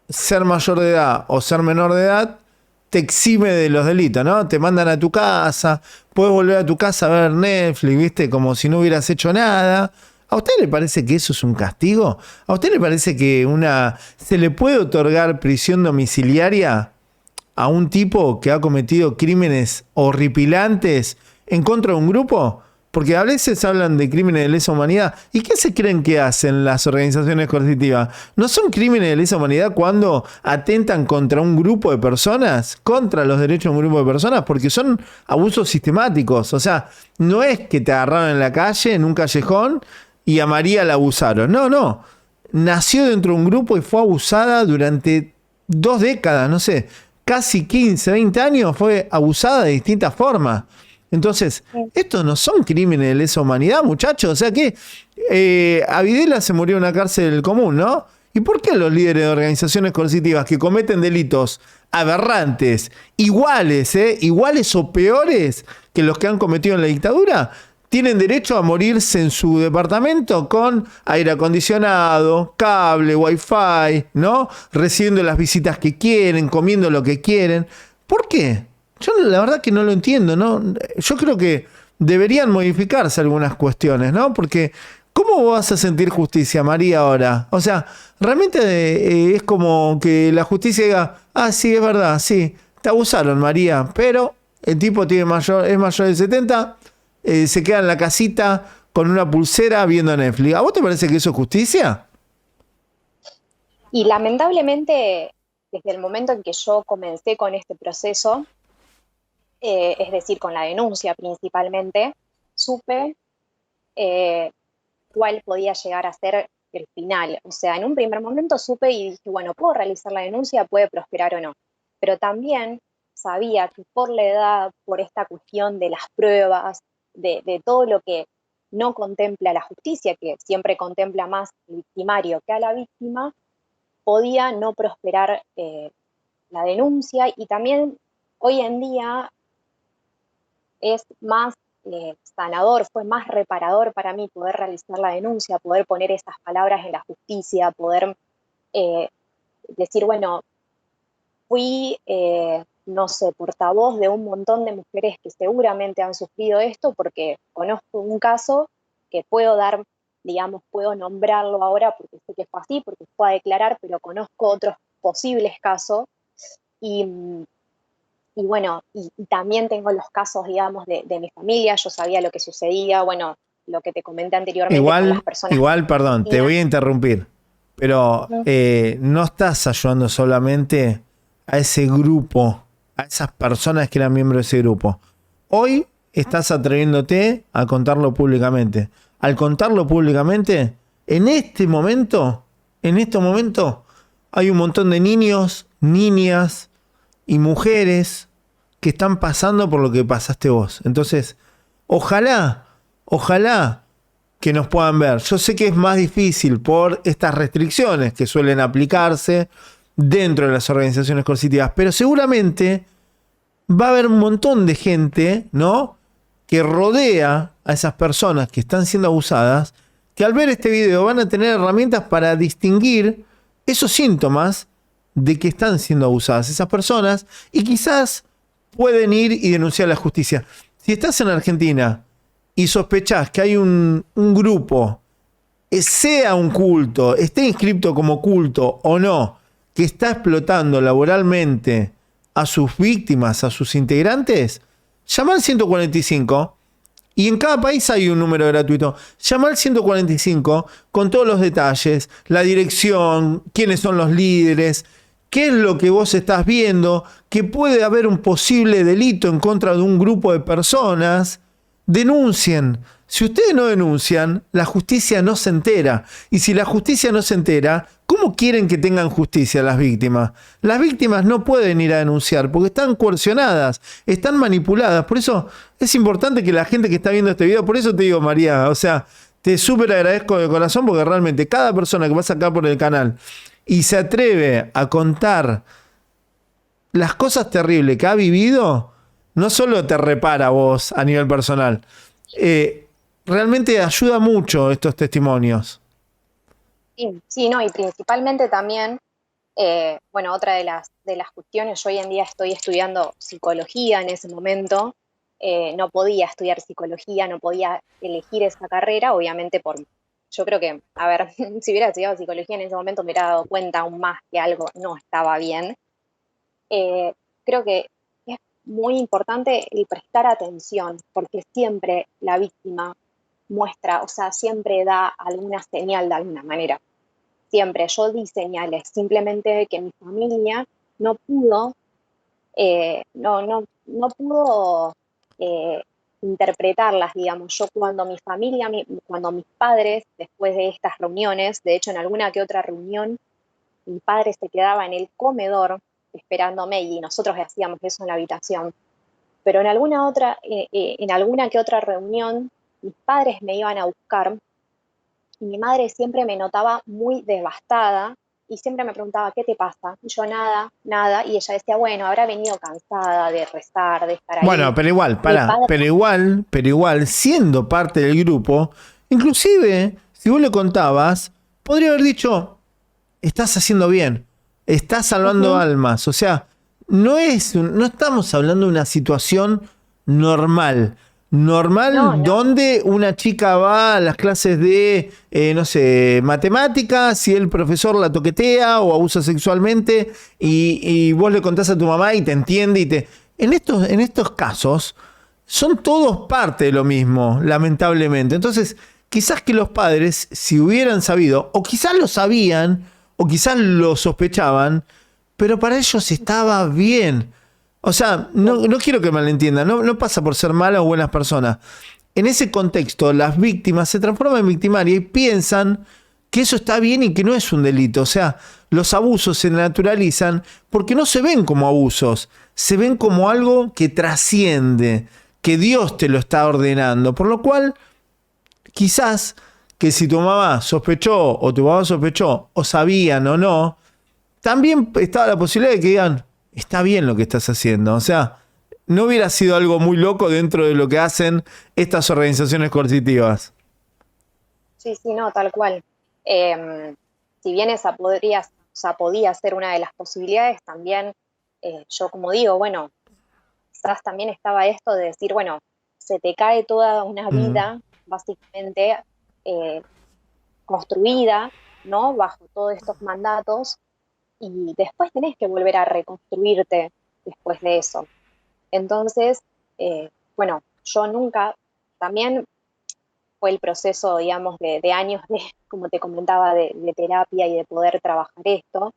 ser mayor de edad o ser menor de edad te exime de los delitos, ¿no? Te mandan a tu casa, puedes volver a tu casa a ver Netflix, ¿viste? Como si no hubieras hecho nada. ¿A usted le parece que eso es un castigo? ¿A usted le parece que se le puede otorgar prisión domiciliaria a un tipo que ha cometido crímenes horripilantes en contra de un grupo? Porque a veces hablan de crímenes de lesa humanidad. ¿Y qué se creen que hacen las organizaciones coercitivas? ¿No son crímenes de lesa humanidad cuando atentan contra un grupo de personas? Contra los derechos de un grupo de personas, porque son abusos sistemáticos. O sea, no es que te agarraron en la calle, en un callejón, y a María la abusaron. No. Nació dentro de un grupo y fue abusada durante 2 décadas, no sé, casi 15, 20 años fue abusada de distintas formas. Entonces, estos no son crímenes de lesa humanidad, muchachos. O sea que Abidela se murió en una cárcel común, ¿no? ¿Y por qué los líderes de organizaciones coercitivas que cometen delitos aberrantes, iguales o peores que los que han cometido en la dictadura, tienen derecho a morirse en su departamento con aire acondicionado, cable, wifi, ¿no? Recibiendo las visitas que quieren, comiendo lo que quieren? ¿Por qué? Yo la verdad que no lo entiendo, ¿no? Yo creo que deberían modificarse algunas cuestiones, ¿no? Porque ¿cómo vas a sentir justicia, María, ahora? O sea, realmente es como que la justicia diga, sí, es verdad, sí, te abusaron, María, pero el tipo es mayor de 70, se queda en la casita con una pulsera viendo Netflix. ¿A vos te parece que eso es justicia? Y lamentablemente, desde el momento en que yo comencé con este proceso, es decir, con la denuncia principalmente, supe cuál podía llegar a ser el final. O sea, en un primer momento supe y dije, bueno, puedo realizar la denuncia, puede prosperar o no. Pero también sabía que por la edad, por esta cuestión de las pruebas, de todo lo que no contempla la justicia, que siempre contempla más al victimario que a la víctima, podía no prosperar la denuncia. Y también hoy en día es más sanador, fue más reparador para mí poder realizar la denuncia, poder poner esas palabras en la justicia, poder decir, bueno, fui, no sé, portavoz de un montón de mujeres que seguramente han sufrido esto, porque conozco un caso que puedo dar, digamos, puedo nombrarlo ahora porque sé que fue así, porque fue a declarar, pero conozco otros posibles casos. Y bueno, y también tengo los casos, digamos, de mi familia. Yo sabía lo que sucedía, bueno, lo que te comenté anteriormente con las personas. Igual, perdón, te voy a interrumpir, pero no estás ayudando solamente a ese grupo, a esas personas que eran miembros de ese grupo. Hoy estás atreviéndote a contarlo públicamente. Al contarlo públicamente, en este momento, hay un montón de niños, niñas y mujeres que están pasando por lo que pasaste vos. Entonces, ojalá que nos puedan ver. Yo sé que es más difícil por estas restricciones que suelen aplicarse dentro de las organizaciones coercitivas, pero seguramente va a haber un montón de gente, ¿no?, que rodea a esas personas que están siendo abusadas, que al ver este video van a tener herramientas para distinguir esos síntomas de que están siendo abusadas esas personas y quizás pueden ir y denunciar a la justicia. Si estás en Argentina y sospechás que hay un grupo, sea un culto, esté inscrito como culto o no, que está explotando laboralmente a sus víctimas, a sus integrantes, llama al 145 y en cada país hay un número gratuito. Llama al 145 con todos los detalles, la dirección, quiénes son los líderes, qué es lo que vos estás viendo, que puede haber un posible delito en contra de un grupo de personas. Denuncien. Si ustedes no denuncian, la justicia no se entera. Y si la justicia no se entera, ¿cómo quieren que tengan justicia las víctimas? Las víctimas no pueden ir a denunciar porque están coercionadas, están manipuladas. Por eso es importante que la gente que está viendo este video, por eso te digo, María, o sea, te súper agradezco de corazón porque realmente cada persona que pasa acá por el canal y se atreve a contar las cosas terribles que ha vivido, no solo te repara a vos a nivel personal, realmente ayuda mucho estos testimonios. Sí, no, y principalmente también, bueno, otra de las cuestiones, yo hoy en día estoy estudiando psicología en ese momento, no podía estudiar psicología, no podía elegir esa carrera, obviamente yo creo que, a ver, si hubiera estudiado psicología en ese momento me hubiera dado cuenta aún más que algo no estaba bien. Creo que es muy importante el prestar atención, porque siempre la víctima muestra, o sea, siempre da alguna señal de alguna manera. Siempre, yo di señales, simplemente que mi familia no pudo, no pudo interpretarlas, digamos. Yo cuando mi familia, cuando mis padres, después de estas reuniones, de hecho en alguna que otra reunión, mi padre se quedaba en el comedor esperándome y nosotros hacíamos eso en la habitación. Pero en alguna que otra reunión, mis padres me iban a buscar y mi madre siempre me notaba muy devastada y siempre me preguntaba, ¿qué te pasa? Y yo, nada. Y ella decía, bueno, habrá venido cansada de rezar, de estar ahí. Bueno, pero igual, pero igual, siendo parte del grupo, inclusive, si vos le contabas, podría haber dicho, estás haciendo bien, estás salvando almas. O sea, no estamos hablando de una situación normal. No. Donde una chica va a las clases de, no sé, matemáticas y el profesor la toquetea o abusa sexualmente y vos le contás a tu mamá y te entiende. En estos casos son todos parte de lo mismo, lamentablemente. Entonces, quizás que los padres, si hubieran sabido, o quizás lo sabían, o quizás lo sospechaban, pero para ellos estaba bien. O sea, no quiero que malentiendan, no pasa por ser malas o buenas personas. En ese contexto, las víctimas se transforman en victimarias y piensan que eso está bien y que no es un delito. O sea, los abusos se naturalizan porque no se ven como abusos, se ven como algo que trasciende, que Dios te lo está ordenando. Por lo cual, quizás que si tu mamá sospechó o tu papá sospechó o sabían o no, también estaba la posibilidad de que digan, está bien lo que estás haciendo. O sea, no hubiera sido algo muy loco dentro de lo que hacen estas organizaciones coercitivas. Sí, no, tal cual. Si bien esa podía ser una de las posibilidades, también yo como digo, bueno, quizás también estaba esto de decir, bueno, se te cae toda una vida, básicamente, construida, ¿no? Bajo todos estos mandatos, y después tenés que volver a reconstruirte después de eso. Entonces, bueno, yo nunca, también fue el proceso, digamos, de años de, como te comentaba, de terapia y de poder trabajar esto,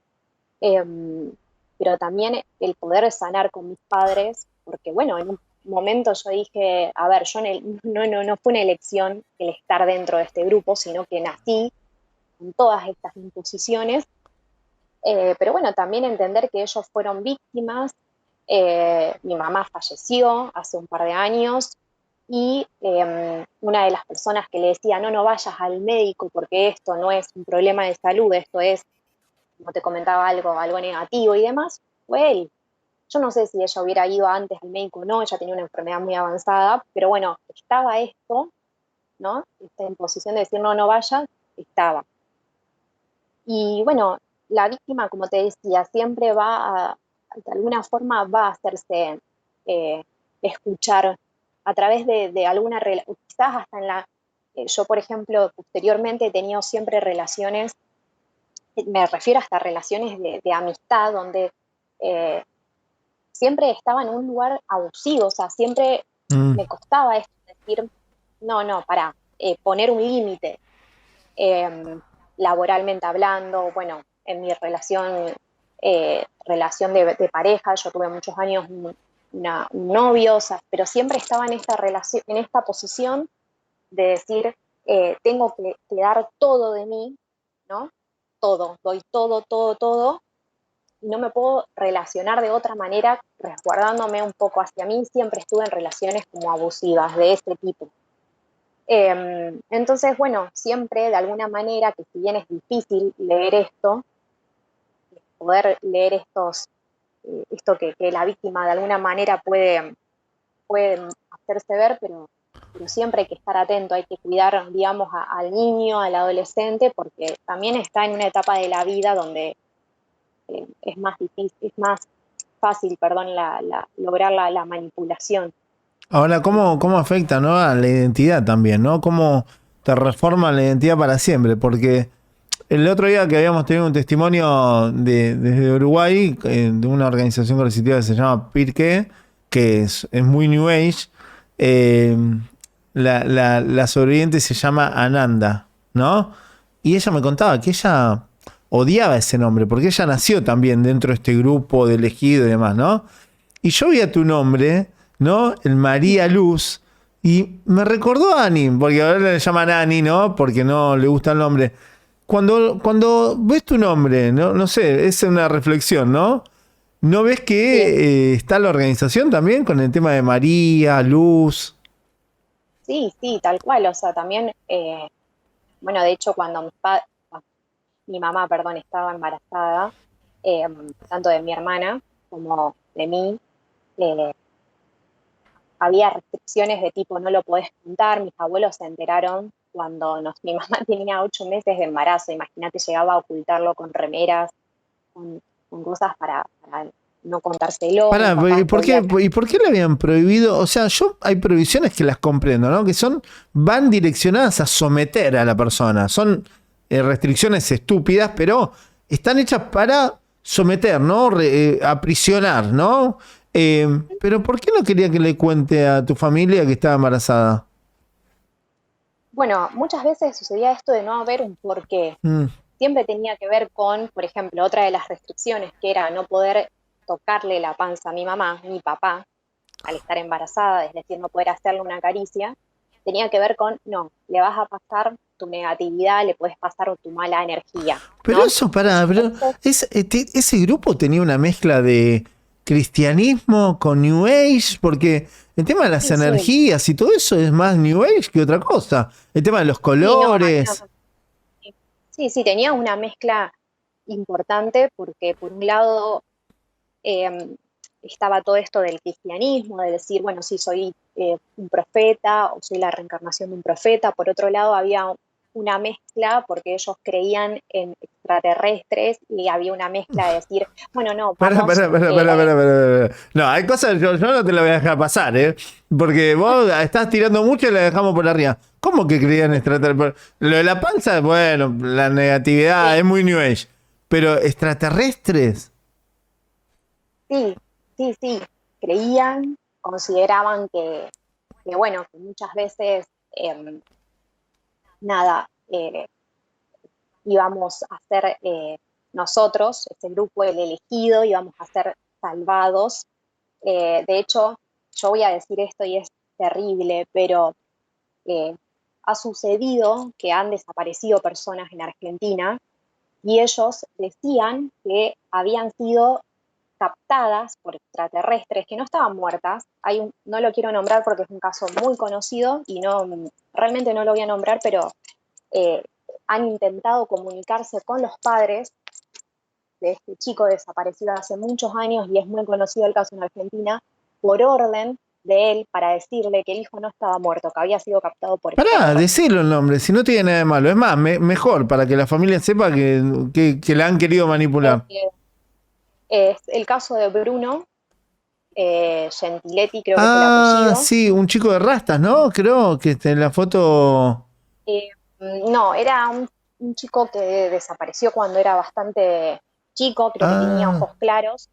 pero también el poder sanar con mis padres, porque bueno, en un momento yo dije, a ver, yo no fue una elección el estar dentro de este grupo, sino que nací con todas estas imposiciones. Pero bueno, también entender que ellos fueron víctimas. Mi mamá falleció hace un par de años y una de las personas que le decía, no vayas al médico porque esto no es un problema de salud, esto es, como te comentaba, algo negativo y demás, fue él. Yo no sé si ella hubiera ido antes al médico o no, ella tenía una enfermedad muy avanzada, pero bueno, estaba esto ¿no? Esta imposición de decir no, no vayas, estaba. Y bueno, la víctima, como te decía, siempre de alguna forma va a hacerse eh, escuchar a través de alguna relación, quizás hasta yo por ejemplo, posteriormente he tenido siempre relaciones, me refiero hasta relaciones de amistad, donde eh, siempre estaba en un lugar abusivo, o sea, siempre Mm. me costaba esto, decir, no, no, para poner un límite, eh, laboralmente hablando, bueno, en mi relación de pareja, yo tuve muchos años un novio, o sea, pero siempre estaba en esta relación, en esta posición de decir, tengo que dar todo de mí, ¿no? Todo, doy todo, todo, todo, y no me puedo relacionar de otra manera, resguardándome un poco hacia mí. Siempre estuve en relaciones como abusivas de este tipo. Entonces, bueno, siempre de alguna manera, que si bien es difícil leer esto, poder leer esto que la víctima de alguna manera puede hacerse ver, pero siempre hay que estar atento, hay que cuidar, digamos, al niño, al adolescente, porque también está en una etapa de la vida donde es más difícil, es más fácil, perdón, lograr la manipulación. Ahora, ¿cómo afecta, ¿no? A la identidad también, ¿no? ¿Cómo te reforma la identidad para siempre? Porque el otro día que habíamos tenido un testimonio desde Uruguay, de una organización coercitiva que se llama Pirque, que es muy New Age, eh, la sobreviviente se llama Ananda, ¿no? Y ella me contaba que ella odiaba ese nombre, porque ella nació también dentro de este grupo de elegido y demás, ¿no? Y yo vi a tu nombre, ¿no? El María Luz, y me recordó a Ani, porque ahora le llaman Ani, ¿no? Porque no le gusta el nombre. Cuando ves tu nombre, no, no sé, es una reflexión, ¿no? ¿No ves Sí, que está la organización también con el tema de María, Luz? sí, sí, tal cual. O sea, también, bueno, de hecho, cuando mi mamá, perdón, estaba embarazada, eh, tanto de mi hermana como de mí, eh, había restricciones de tipo no lo podés contar. Mis abuelos se enteraron cuando mi mamá tenía 8 meses de embarazo. Imagínate, llegaba a ocultarlo con remeras, con cosas para no contárselo. Mi Pará, papá podía. ¿y por qué le habían prohibido? O sea, hay prohibiciones que las comprendo, ¿no? Que van direccionadas a someter a la persona. Son restricciones estúpidas, pero están hechas para someter, ¿no? Aprisionar, ¿no? Pero ¿por qué no quería que le cuente a tu familia que estaba embarazada? Bueno, muchas veces sucedía esto de no haber un porqué. Mm. Siempre tenía que ver con, por ejemplo, otra de las restricciones, que era no poder tocarle la panza a mi mamá, mi papá, al estar embarazada, es decir, no poder hacerle una caricia. Tenía que ver con, no, le vas a pasar tu negatividad, le puedes pasar tu mala energía, Pero ¿no? eso, pará, pero Entonces, ese grupo tenía una mezcla de cristianismo con New Age, porque el tema de las sí, sí, energías y todo eso es más New Age que otra cosa. El tema de los sí, no, había, colores. sí, sí, tenía una mezcla importante porque por un lado eh, estaba todo esto del cristianismo, de decir, bueno, sí, soy un profeta o soy la reencarnación de un profeta. Por otro lado, había una mezcla porque ellos creían en extraterrestres y había una mezcla de decir, bueno, no, Pará, vamos, pará, pará, pará, pará, pará, pará. No, hay cosas que yo no te las voy a dejar pasar, ¿eh? Porque vos estás tirando mucho y la dejamos por arriba. ¿Cómo que creían extraterrestres? Lo de la panza, bueno, la negatividad sí, es muy New Age. Pero extraterrestres. sí, sí, sí, creían, consideraban que bueno, que muchas veces, nada, íbamos a ser nosotros, ese grupo, el elegido, íbamos a ser salvados. De hecho, yo voy a decir esto y es terrible, pero eh, ha sucedido que han desaparecido personas en Argentina y ellos decían que habían sido captadas por extraterrestres, que no estaban muertas. No lo quiero nombrar porque es un caso muy conocido y no, realmente no lo voy a nombrar, pero eh, han intentado comunicarse con los padres de este chico desaparecido hace muchos años y es muy conocido el caso en Argentina, por orden de él para decirle que el hijo no estaba muerto, que había sido captado por Pará, perros. decirlo el nombre, si no tiene nada de malo. Es más, mejor, para que la familia sepa que la han querido manipular. Es el caso de Bruno Gentiletti, creo que es el Ah, apellido. sí, un chico de rastas, ¿no? Creo que en la foto... No, era un chico que desapareció cuando era bastante chico, creo que tenía Ah, ojos claros,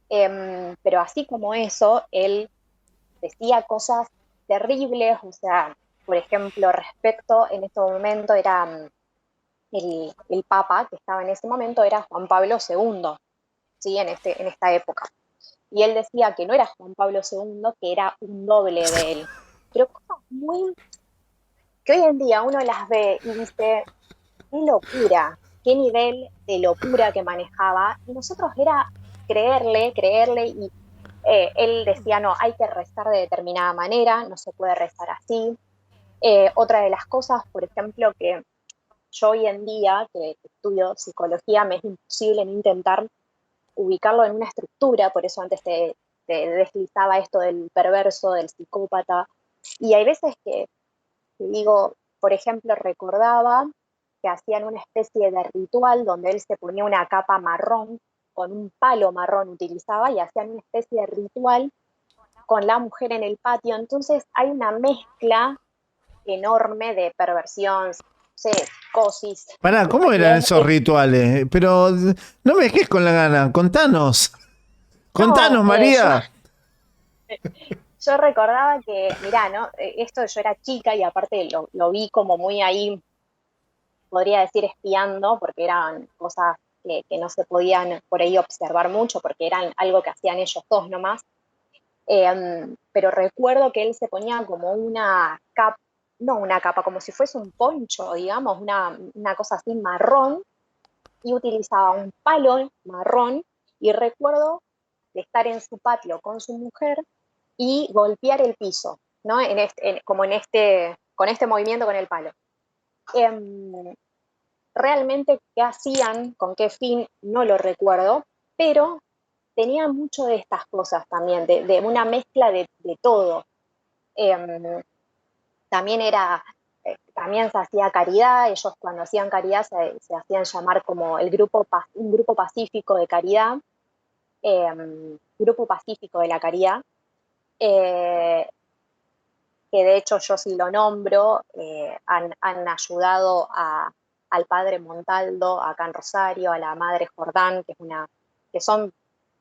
pero así como eso, él decía cosas terribles, o sea, por ejemplo, respecto, en este momento era el Papa que estaba en ese momento era Juan Pablo II, ¿sí? En esta época. Y él decía que no era Juan Pablo II, que era un doble de él. Pero cosas muy que hoy en día uno las ve y dice, qué locura, qué nivel de locura que manejaba. Y nosotros era creerle, y él decía, no, hay que rezar de determinada manera, no se puede rezar así. Otra de las cosas, por ejemplo, que yo hoy en día, que estudio psicología, me es imposible no intentar ubicarlo en una estructura, por eso antes te deslizaba esto del perverso, del psicópata. Y hay veces que digo, por ejemplo, recordaba que hacían una especie de ritual donde él se ponía una capa marrón, con un palo marrón utilizaba, y hacían una especie de ritual con la mujer en el patio. Entonces hay una mezcla enorme de perversión, psicosis, pará, ¿cómo eran que esos es, rituales? Pero no me dejes con la gana, contanos. no, Contanos, María. yo recordaba que, mirá, ¿no? Esto yo era chica y aparte lo vi como muy ahí, podría decir espiando, porque eran cosas que no se podían por ahí observar mucho, porque eran algo que hacían ellos dos nomás. Pero recuerdo que él se ponía como una capa, no una capa, como si fuese un poncho, digamos, una cosa así marrón, y utilizaba un palo marrón, y recuerdo de estar en su patio con su mujer y golpear el piso, ¿no? Como con este movimiento con el palo. Eh, Realmente qué hacían, con qué fin, no lo recuerdo, pero tenía mucho de estas cosas también, de una mezcla de todo. Eh, También también se hacía caridad, ellos cuando hacían caridad se hacían llamar como un grupo pacífico de caridad, grupo pacífico de la caridad, eh, que de hecho yo sí lo nombro, han ayudado al padre Montaldo acá en Rosario, a la madre Jordán, que son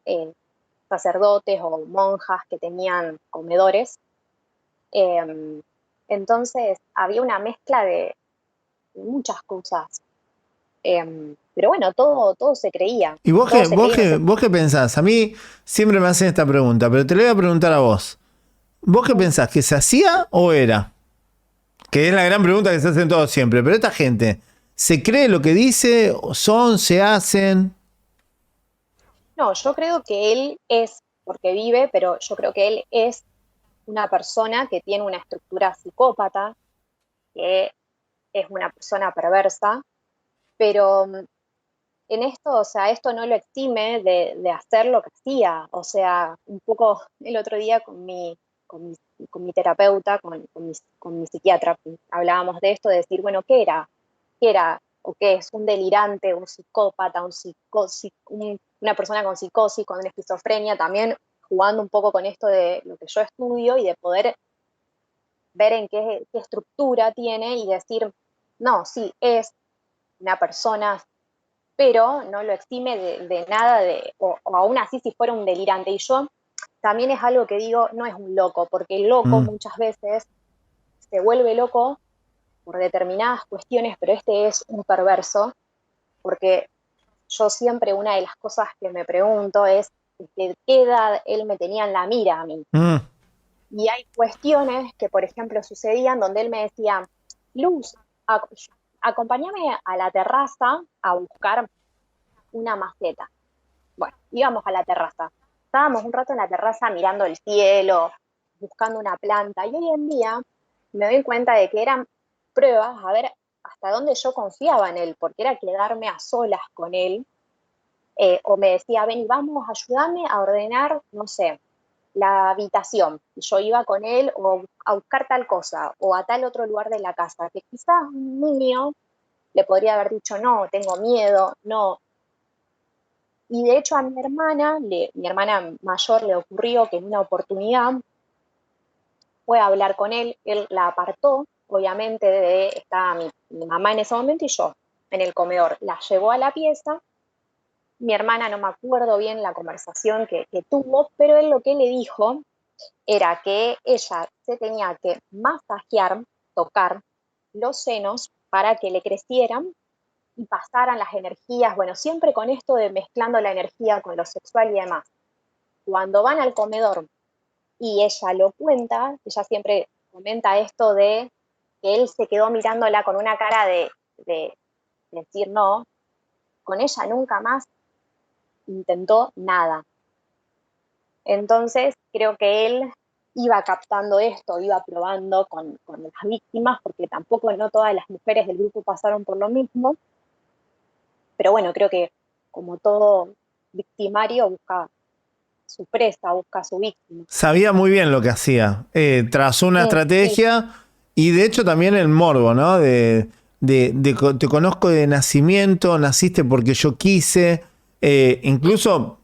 eh, sacerdotes o monjas que tenían comedores. Eh, entonces había una mezcla de muchas cosas. Pero bueno, todo se creía, ¿Y vos todo qué, se creía en ese vos qué pensás? A mí siempre me hacen esta pregunta, pero te la voy a preguntar a vos. ¿Vos qué momento. pensás? ¿Que se hacía o era? Que es la gran pregunta que se hacen todos siempre. Pero esta gente, ¿se cree lo que dice? ¿O son? ¿Se hacen? No, yo creo que él es, porque vive, pero yo creo que él es una persona que tiene una estructura psicópata, que es una persona perversa, pero en esto, o sea, esto no lo exime de hacer lo que hacía. O sea, un poco el otro día con mi, con mi terapeuta, con mi psiquiatra, hablábamos de esto, de decir, bueno, ¿qué era? ¿Qué era? ¿O qué es? ¿Un delirante, un psicópata, una persona con psicosis, con una esquizofrenia? También jugando un poco con esto de lo que yo estudio y de poder ver en qué estructura tiene y decir, no, sí, es una persona, pero no lo exime de nada, o aún así si fuera un delirante. Y yo también es algo que digo, no es un loco, porque el loco Mm. muchas veces se vuelve loco por determinadas cuestiones, pero este es un perverso, porque yo siempre una de las cosas que me pregunto es de qué edad él me tenía en la mira a mí. Mm. Y hay cuestiones que, por ejemplo, sucedían donde él me decía, Luz, acompáñame a la terraza a buscar una maceta. Bueno, íbamos a la terraza. Estábamos un rato en la terraza mirando el cielo, buscando una planta. Y hoy en día me doy cuenta de que eran pruebas a ver hasta dónde yo confiaba en él, porque era quedarme a solas con él. O me decía, ven, vamos, ayúdame a ordenar, no sé, la habitación. Y yo iba con él o a buscar tal cosa o a tal otro lugar de la casa, que quizás un niño le podría haber dicho, no, tengo miedo, no. Y de hecho a mi hermana mayor le ocurrió que en una oportunidad fue a hablar con él la apartó, obviamente estaba mi mamá en ese momento y yo en el comedor. La llevó a la pieza, mi hermana no me acuerdo bien la conversación que tuvo, pero él lo que le dijo era que ella se tenía que masajear, tocar los senos para que le crecieran y pasaran las energías, bueno, siempre con esto de mezclando la energía con lo sexual y demás. Cuando van al comedor y ella lo cuenta, ella siempre comenta esto de que él se quedó mirándola con una cara de decir no, con ella nunca más intentó nada. Entonces creo que él iba captando esto, iba probando con las víctimas, porque tampoco no todas las mujeres del grupo pasaron por lo mismo, pero bueno, creo que como todo victimario busca su presa, busca su víctima. Sabía muy bien lo que hacía. Trazó una estrategia y de hecho también el morbo, ¿no? Te conozco de nacimiento, naciste porque yo quise. Incluso,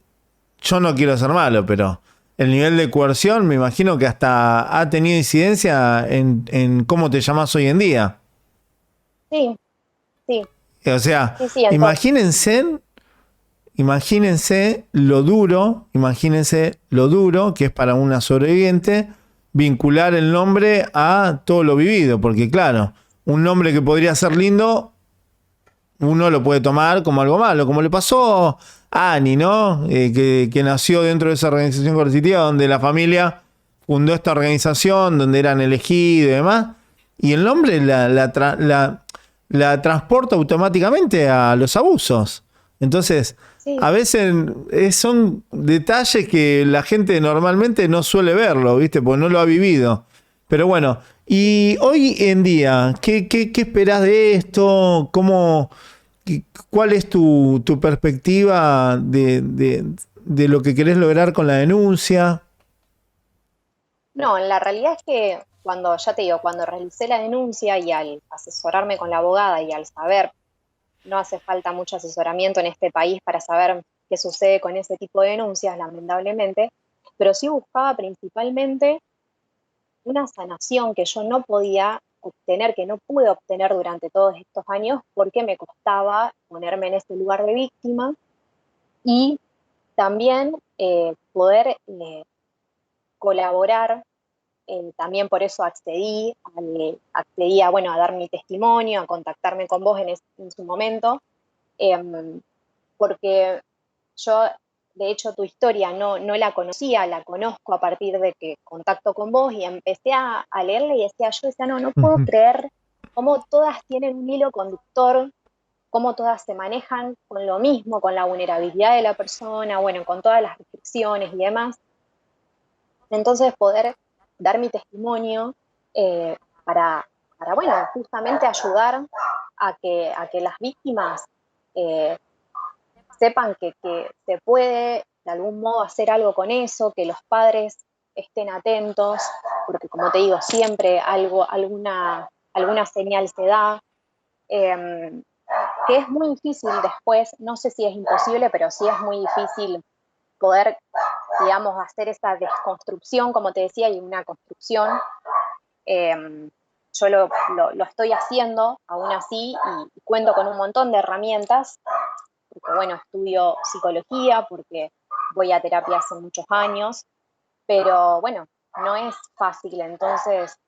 yo no quiero ser malo, pero el nivel de coerción me imagino que hasta ha tenido incidencia en cómo te llamas hoy en día. Sí. O sea, Sí, imagínense lo duro que es para una sobreviviente vincular el nombre a todo lo vivido, porque claro, un nombre que podría ser lindo, uno lo puede tomar como algo malo, como le pasó a Ani, ¿no? Que nació dentro de esa organización coercitiva donde la familia fundó esta organización, donde eran elegidos y demás, y el nombre la transporta automáticamente a los abusos. Entonces, sí. A veces son detalles que la gente normalmente no suele verlo, ¿viste? Porque no lo ha vivido. Pero bueno, y hoy en día, ¿qué esperás de esto? ¿Cuál es tu perspectiva de lo que querés lograr con la denuncia? No, la realidad es que cuando realicé la denuncia y al asesorarme con la abogada y al saber, no hace falta mucho asesoramiento en este país para saber qué sucede con ese tipo de denuncias, lamentablemente, pero sí buscaba principalmente una sanación que yo no podía obtener, que no pude obtener durante todos estos años porque me costaba ponerme en ese lugar de víctima y también poder colaborar. También por eso accedí a dar mi testimonio, a contactarme con vos en su momento, porque yo, de hecho, tu historia no la conocía, la conozco a partir de que contacto con vos y empecé a leerla y decía, no puedo creer cómo todas tienen un hilo conductor, cómo todas se manejan con lo mismo, con la vulnerabilidad de la persona, bueno, con todas las restricciones y demás. Entonces poder dar mi testimonio para justamente ayudar a que las víctimas sepan que se puede de algún modo hacer algo con eso, que los padres estén atentos, porque como te digo, siempre alguna señal se da, que es muy difícil después, no sé si es imposible, pero sí es muy difícil poder, digamos, hacer esa desconstrucción, como te decía, y una construcción. Yo lo estoy haciendo aún así y cuento con un montón de herramientas, porque bueno, estudio psicología, porque voy a terapia hace muchos años, pero bueno, no es fácil. Entonces,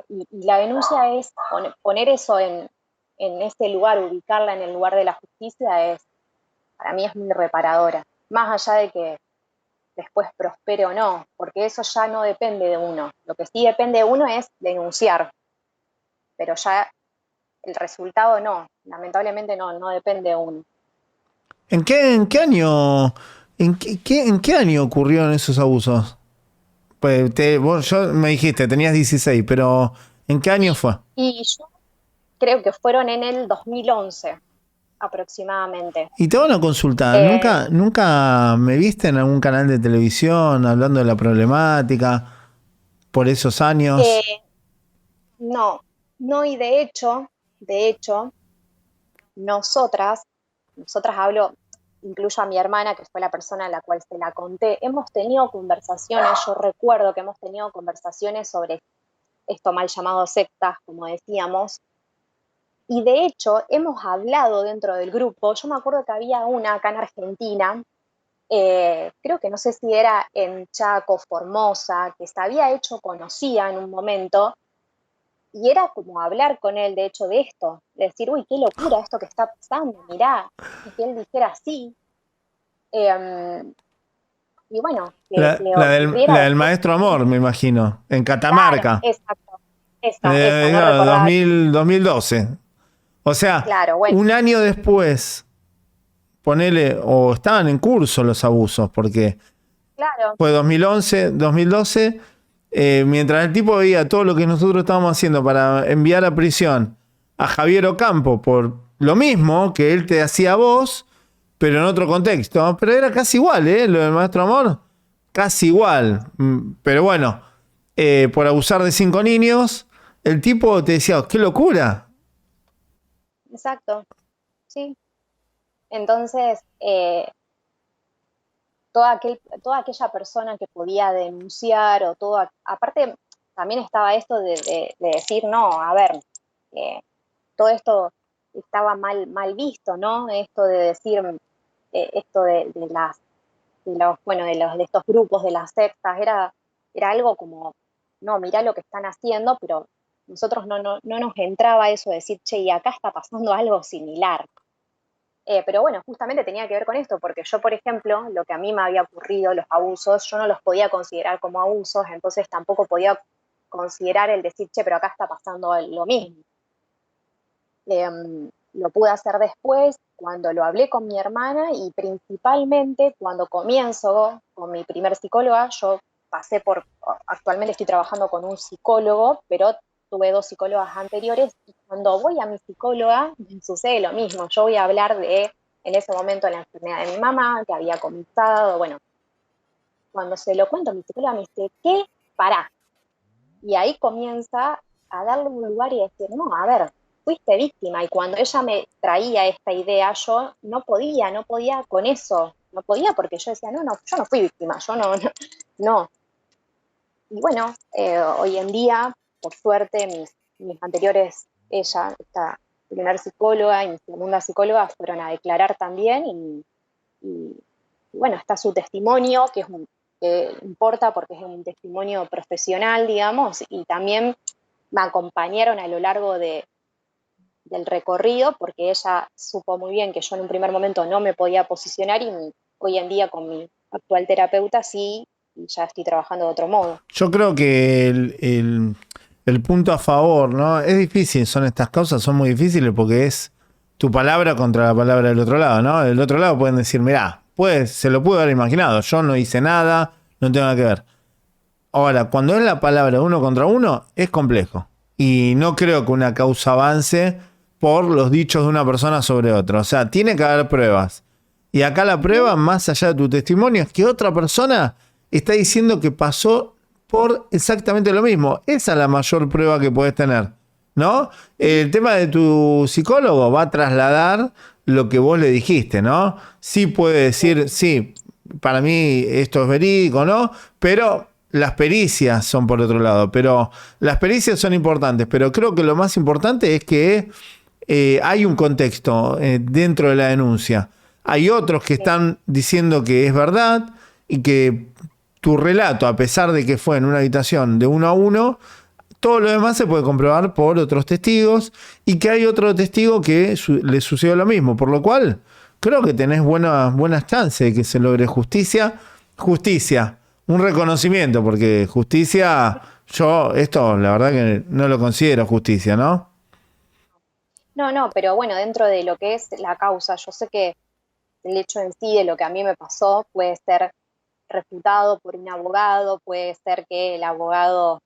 y la denuncia es poner eso en ese lugar, ubicarla en el lugar de la justicia, para mí es muy reparadora, más allá de que después prospere o no, porque eso ya no depende de uno. Lo que sí depende de uno es denunciar, pero ya el resultado no, lamentablemente no depende de uno. ¿En qué año ocurrieron esos abusos? Pues yo me dijiste, tenías 16, pero ¿en qué año fue? Y yo creo que fueron en el 2011. aproximadamente. Y te hago una consulta, Eh, ¿nunca me viste en algún canal de televisión hablando de la problemática por esos eh, años? no, no, y de hecho, nosotras, nosotras hablo, incluyo a mi hermana, que fue la persona a la cual se la conté, hemos tenido conversaciones, yo recuerdo que hemos tenido conversaciones sobre esto mal llamado sectas, como decíamos, y de hecho hemos hablado dentro del grupo, yo me acuerdo que había una acá en Argentina, creo que no sé si era en Chaco, Formosa, que se había hecho conocida en un momento, y era como hablar con él, de hecho, de esto, de decir, uy, qué locura esto que está pasando, mirá, y que él dijera sí, eh, y bueno, que La ocurriera del después. maestro Amor, me imagino, en Claro, Catamarca, exacto, esa, no claro, recordaba. 2012. O sea, Claro, bueno, un año después, ponele, o estaban en curso los abusos, porque claro, fue 2011, 2012, mientras el tipo veía todo lo que nosotros estábamos haciendo para enviar a prisión a Javier Ocampo por lo mismo que él te hacía a vos, pero en otro contexto. Pero era casi igual, ¿eh? Lo del maestro Amor, casi igual. Pero bueno, por abusar de 5 niños, el tipo te decía, "Oh, qué locura". exacto, sí. Entonces, toda aquella persona que podía denunciar o todo, aparte también estaba esto de decir, no, a ver, eh, todo esto estaba mal visto, ¿no? Esto de decir, esto de estos grupos, de las sectas, era algo como, no, mirá lo que están haciendo, pero nosotros no nos entraba eso de decir, che, y acá está pasando algo similar. Pero bueno, justamente tenía que ver con esto, porque yo, por ejemplo, lo que a mí me había ocurrido, los abusos, yo no los podía considerar como abusos, entonces tampoco podía considerar el decir, che, pero acá está pasando lo mismo. Lo pude hacer después, cuando lo hablé con mi hermana y principalmente cuando comienzo con mi primer psicóloga, yo actualmente estoy trabajando con un psicólogo, pero tuve dos psicólogas anteriores y cuando voy a mi psicóloga me sucede lo mismo, yo voy a hablar en ese momento, la enfermedad de mi mamá, que había comenzado, bueno, cuando se lo cuento a mi psicóloga me dice, ¿qué? Pará. Y ahí comienza a darle un lugar y decir, no, a ver, fuiste víctima. Y cuando ella me traía esta idea, yo no podía con eso, no podía porque yo decía, no, yo no fui víctima, yo no. Y bueno, hoy en día, por suerte, mis anteriores, ella, esta primera psicóloga y mi segunda psicóloga fueron a declarar también y bueno, está su testimonio, que importa porque es un testimonio profesional, digamos, y también me acompañaron a lo largo del recorrido porque ella supo muy bien que yo en un primer momento no me podía posicionar y hoy en día con mi actual terapeuta sí, y ya estoy trabajando de otro modo. Yo creo que el punto a favor, ¿no? Es difícil, son estas causas, son muy difíciles porque es tu palabra contra la palabra del otro lado, ¿no? Del otro lado pueden decir, mirá, pues se lo pude haber imaginado, yo no hice nada, no tengo nada que ver. Ahora, cuando es la palabra uno contra uno, es complejo. Y no creo que una causa avance por los dichos de una persona sobre otra. O sea, tiene que haber pruebas. Y acá la prueba, más allá de tu testimonio, es que otra persona está diciendo que pasó por exactamente lo mismo. Esa es la mayor prueba que puedes tener, ¿no? El tema de tu psicólogo va a trasladar lo que vos le dijiste, ¿no? Sí puede decir, sí, para mí esto es verídico, ¿no? Pero las pericias son por otro lado. Pero las pericias son importantes, pero creo que lo más importante es que hay un contexto dentro de la denuncia. Hay otros que están diciendo que es verdad y que tu relato, a pesar de que fue en una habitación de 1 a 1, todo lo demás se puede comprobar por otros testigos y que hay otro testigo que le sucedió lo mismo. Por lo cual, creo que tenés buenas chances de que se logre justicia. Justicia, un reconocimiento, porque justicia, yo esto la verdad que no lo considero justicia, ¿no? No, pero bueno, dentro de lo que es la causa, yo sé que el hecho en sí de lo que a mí me pasó puede ser refutado por un abogado, puede ser que el abogado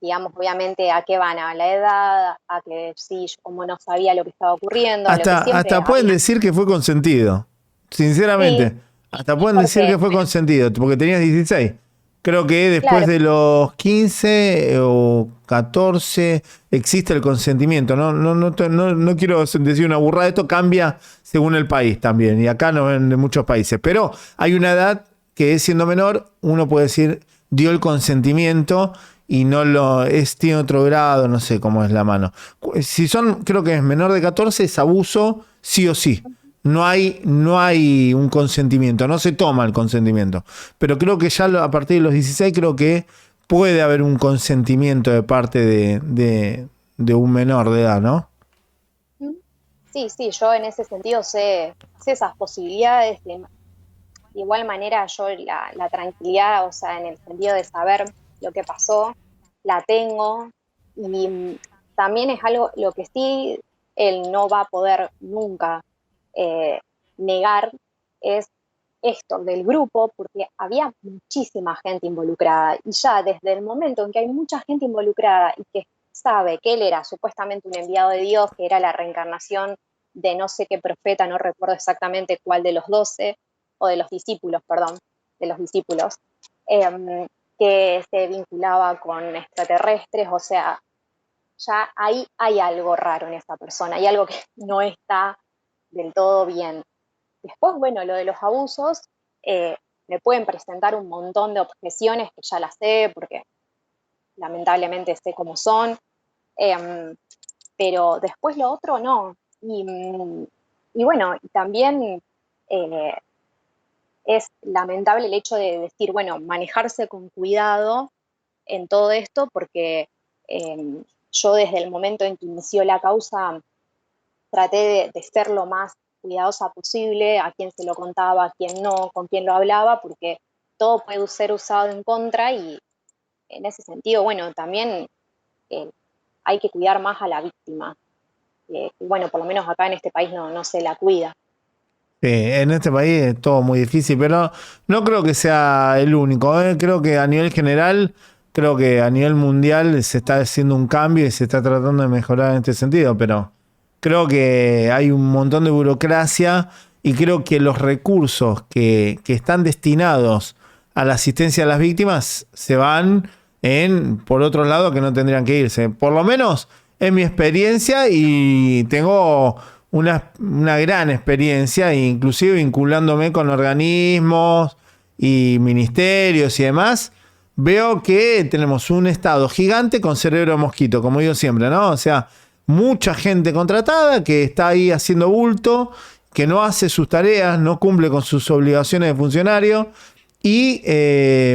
digamos, obviamente, ¿a qué van? A la edad, a que sí, yo como no sabía lo que estaba ocurriendo, a lo que siempre Hasta pueden había. decir que fue consentido. Sinceramente. Sí, Hasta pueden decir que fue consentido, porque tenías 16. Creo que después claro, de los 15 o 14 existe el consentimiento. No quiero decir una burrada. Esto cambia según el país también. Y acá no en muchos países. Pero hay una edad que siendo menor, uno puede decir dio el consentimiento y tiene otro grado, no sé cómo es la mano. Si son, creo que es menor de 14, es abuso sí o sí. No hay un consentimiento, no se toma el consentimiento. Pero creo que ya a partir de los 16 creo que puede haber un consentimiento de parte de un menor de edad, ¿no? sí, yo en ese sentido sé esas posibilidades. De igual manera, yo la tranquilidad, o sea, en el sentido de saber lo que pasó, la tengo. Y también es algo, lo que sí él no va a poder nunca negar es esto del grupo, porque había muchísima gente involucrada, y ya desde el momento en que hay mucha gente involucrada y que sabe que él era supuestamente un enviado de Dios, que era la reencarnación de no sé qué profeta, no recuerdo exactamente cuál de los 12, o de los discípulos, perdón, de los discípulos, que se vinculaba con extraterrestres, o sea, ya ahí hay algo raro en esa persona, hay algo que no está del todo bien. Después, bueno, lo de los abusos, me pueden presentar un montón de objeciones que ya las sé, porque lamentablemente sé cómo son, pero después lo otro no. Y bueno, también es lamentable el hecho de decir, bueno, manejarse con cuidado en todo esto, porque yo desde el momento en que inició la causa traté de ser lo más cuidadosa posible, a quién se lo contaba, a quién no, con quién lo hablaba, porque todo puede ser usado en contra, y en ese sentido, bueno, también hay que cuidar más a la víctima. Y bueno, por lo menos acá en este país no se la cuida. Sí, en este país es todo muy difícil, pero no creo que sea el único, ¿eh? Creo que a nivel general, creo que a nivel mundial se está haciendo un cambio y se está tratando de mejorar en este sentido, pero creo que hay un montón de burocracia y creo que los recursos que están destinados a la asistencia a las víctimas se van por otro lado que no tendrían que irse. Por lo menos es mi experiencia y tengo una gran experiencia, inclusive vinculándome con organismos y ministerios y demás. Veo que tenemos un Estado gigante con cerebro de mosquito, como digo siempre, ¿no? O sea, mucha gente contratada que está ahí haciendo bulto, que no hace sus tareas, no cumple con sus obligaciones de funcionario y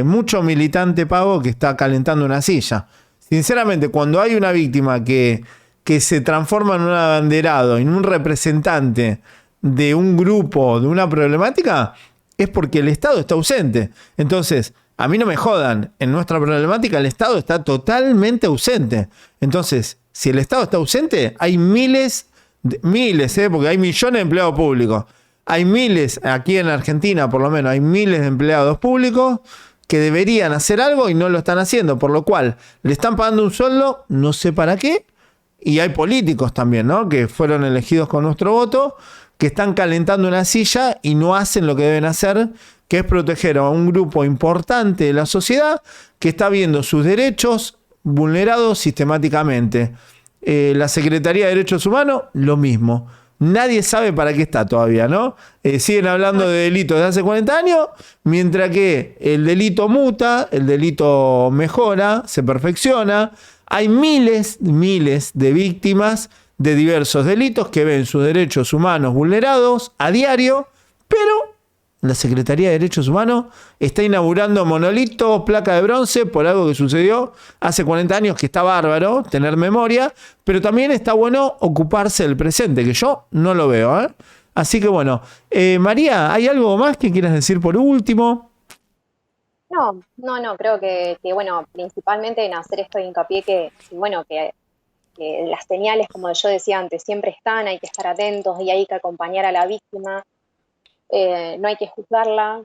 mucho militante pago que está calentando una silla. Sinceramente, cuando hay una víctima que se transforma en un abanderado, en un representante de un grupo, de una problemática, es porque el Estado está ausente. Entonces, a mí no me jodan, en nuestra problemática el Estado está totalmente ausente. Entonces, si el Estado está ausente, hay miles, porque hay millones de empleados públicos. Hay miles, aquí en Argentina por lo menos, hay miles de empleados públicos que deberían hacer algo y no lo están haciendo, por lo cual le están pagando un sueldo, no sé para qué, y hay políticos también, ¿no? Que fueron elegidos con nuestro voto, que están calentando una silla y no hacen lo que deben hacer, que es proteger a un grupo importante de la sociedad que está viendo sus derechos vulnerados sistemáticamente. La Secretaría de Derechos Humanos, lo mismo. Nadie sabe para qué está todavía, ¿no? Siguen hablando de delitos de hace 40 años, mientras que el delito muta, el delito mejora, se perfecciona. Hay miles de víctimas de diversos delitos que ven sus derechos humanos vulnerados a diario, pero la Secretaría de Derechos Humanos está inaugurando monolitos, placa de bronce, por algo que sucedió hace 40 años, que está bárbaro tener memoria, pero también está bueno ocuparse del presente, que yo no lo veo, ¿eh? Así que bueno, María, ¿hay algo más que quieras decir por último? No, creo que bueno, principalmente en hacer esto de hincapié bueno, que las señales, como yo decía antes, siempre están, hay que estar atentos y hay que acompañar a la víctima, no hay que juzgarla.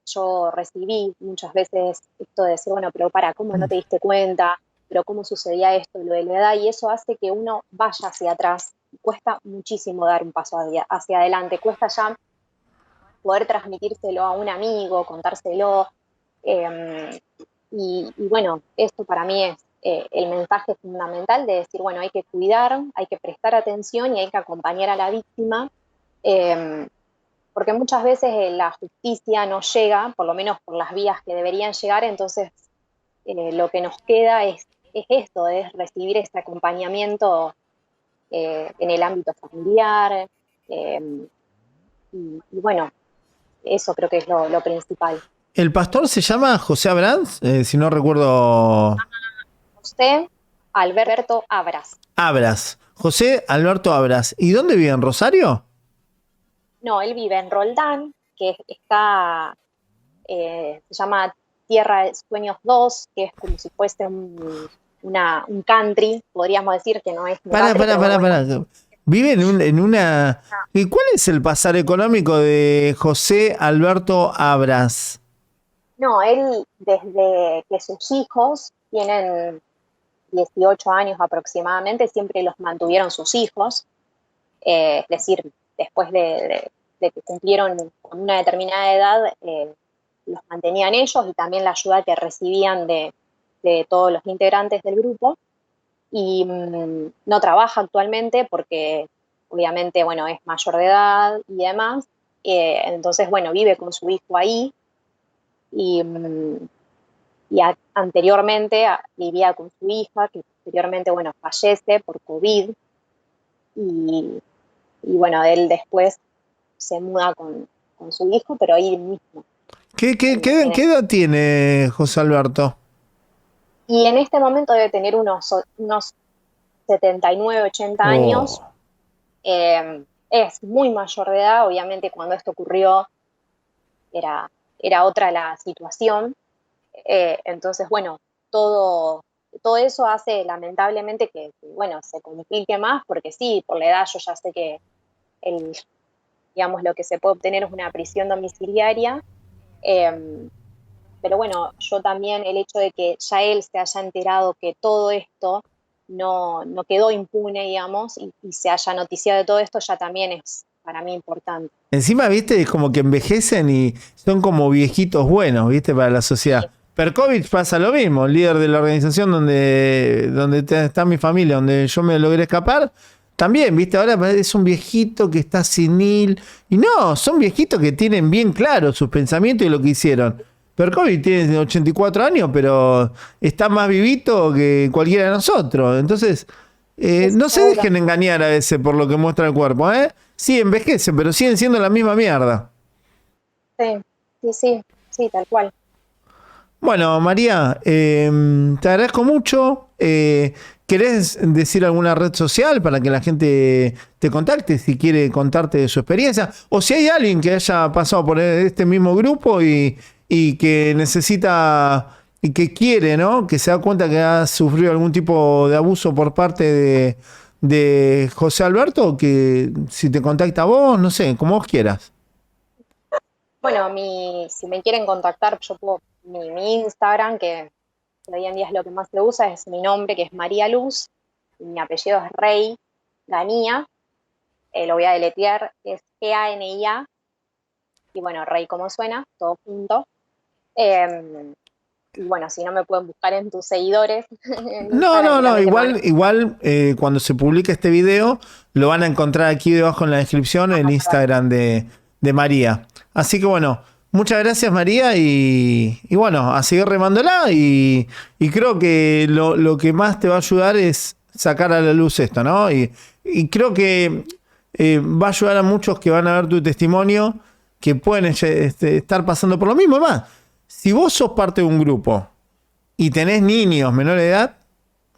Yo recibí muchas veces esto de decir, bueno, pero ¿cómo no te diste cuenta? pero cómo sucedía esto, lo de la edad, y eso hace que uno vaya hacia atrás. Cuesta muchísimo dar un paso hacia adelante, cuesta ya poder transmitírselo a un amigo, contárselo. Y bueno, esto para mí es el mensaje fundamental de decir, bueno, hay que cuidar, hay que prestar atención y hay que acompañar a la víctima, porque muchas veces la justicia no llega, por lo menos por las vías que deberían llegar, entonces lo que nos queda es esto, es recibir este acompañamiento en el ámbito familiar, y bueno, eso creo que es lo principal. ¿El pastor se llama José Abrams? Si no recuerdo. José Alberto Abras. Abras. José Alberto Abras. ¿Y dónde vive? ¿En Rosario? No, él vive en Roldán, que está, se llama Tierra de Sueños 2, que es como si fuese un country, podríamos decir que no es... Pará. Vive en una... ¿Y cuál es el pasar económico de José Alberto Abras? No, él desde que sus hijos tienen 18 años aproximadamente, siempre los mantuvieron sus hijos, es decir, después de que cumplieron con una determinada edad, los mantenían ellos y también la ayuda que recibían de todos los integrantes del grupo. Y no trabaja actualmente porque obviamente, bueno, es mayor de edad y demás, entonces, bueno, vive con su hijo ahí y anteriormente vivía con su hija, que posteriormente, bueno, fallece por COVID y bueno, él después se muda con su hijo, pero ahí mismo. ¿Qué edad tiene José Alberto? Y en este momento debe tener unos 79, 80 años. Es muy mayor de edad, obviamente cuando esto ocurrió era otra la situación. Entonces, bueno, todo eso hace lamentablemente que, bueno, se complique más, porque sí, por la edad yo ya sé que digamos, lo que se puede obtener es una prisión domiciliaria. Pero bueno, yo también el hecho de que ya él se haya enterado que todo esto no quedó impune, digamos, y se haya noticiado de todo esto, ya también es para mí importante. Encima, viste, es como que envejecen y son como viejitos buenos, viste, para la sociedad. Sí. Perkovich pasa lo mismo, el líder de la organización donde está mi familia, donde yo me logré escapar. También, viste, ahora es un viejito que está senil. Y no, son viejitos que tienen bien claro sus pensamientos y lo que hicieron. Perkovich tiene 84 años, pero está más vivito que cualquiera de nosotros. Entonces, no se dejen engañar a veces por lo que muestra el cuerpo, ¿eh? Sí, envejecen, pero siguen siendo la misma mierda. Sí, tal cual. Bueno, María, te agradezco mucho. ¿Querés decir alguna red social para que la gente te contacte si quiere contarte de su experiencia? O si hay alguien que haya pasado por este mismo grupo y que necesita y que quiere, ¿no? Que se da cuenta que ha sufrido algún tipo de abuso por parte de José Alberto, que si te contacta a vos, no sé, como vos quieras. Bueno, si me quieren contactar, yo puedo mi Instagram, que hoy en día es lo que más se usa, es mi nombre, que es María Luz, y mi apellido es Rey Ganía, lo voy a deletrear, es G-A-N-I-A, y bueno, Rey como suena, todo junto. Y bueno, si no me pueden buscar en tus seguidores. No, igual cuando se publique este video, lo van a encontrar aquí debajo en la descripción, el Instagram de María. Así que bueno, muchas gracias, María, y bueno, a seguir remándola, y creo que lo que más te va a ayudar es sacar a la luz esto, ¿no? Y creo que va a ayudar a muchos que van a ver tu testimonio, que pueden estar pasando por lo mismo. Más, si vos sos parte de un grupo y tenés niños menores de edad,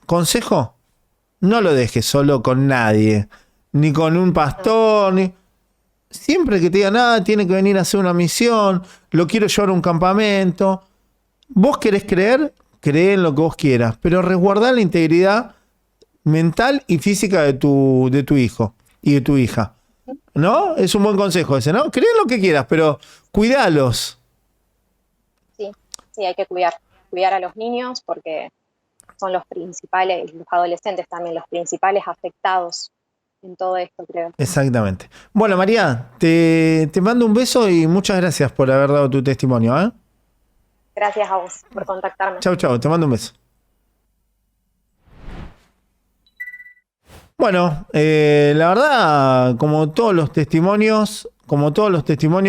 consejo, no lo dejes solo con nadie, ni con un pastor, ni... Siempre que te digan, tiene que venir a hacer una misión, lo quiero llevar a un campamento. Vos querés creer, cree en lo que vos quieras, pero resguardá la integridad mental y física de tu hijo y de tu hija. ¿No? Es un buen consejo ese, ¿no? Cree en lo que quieras, pero cuidalos. Sí, hay que cuidar a los niños porque son los principales, los adolescentes también, los principales afectados en todo esto, creo. Exactamente. Bueno, María, te mando un beso y muchas gracias por haber dado tu testimonio, ¿eh? Gracias a vos por contactarme. Chau, chau, te mando un beso. Bueno, la verdad, como todos los testimonios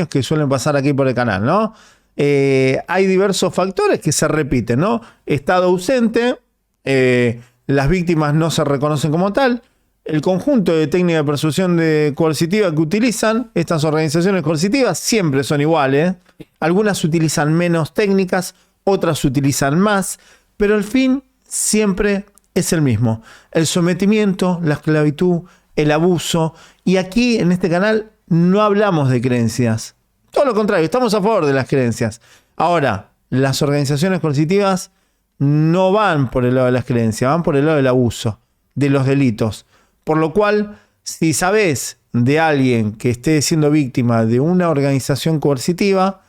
que suelen pasar aquí por el canal, ¿no? Hay diversos factores que se repiten, ¿no? Estado ausente, las víctimas no se reconocen como tal, el conjunto de técnicas de persuasión coercitiva que utilizan estas organizaciones coercitivas siempre son iguales. Algunas utilizan menos técnicas, otras utilizan más, pero el fin siempre es el mismo: el sometimiento, la esclavitud, el abuso. Y aquí en este canal no hablamos de creencias. Todo lo contrario, estamos a favor de las creencias. Ahora, las organizaciones coercitivas no van por el lado de las creencias, van por el lado del abuso, de los delitos. Por lo cual, si sabés de alguien que esté siendo víctima de una organización coercitiva,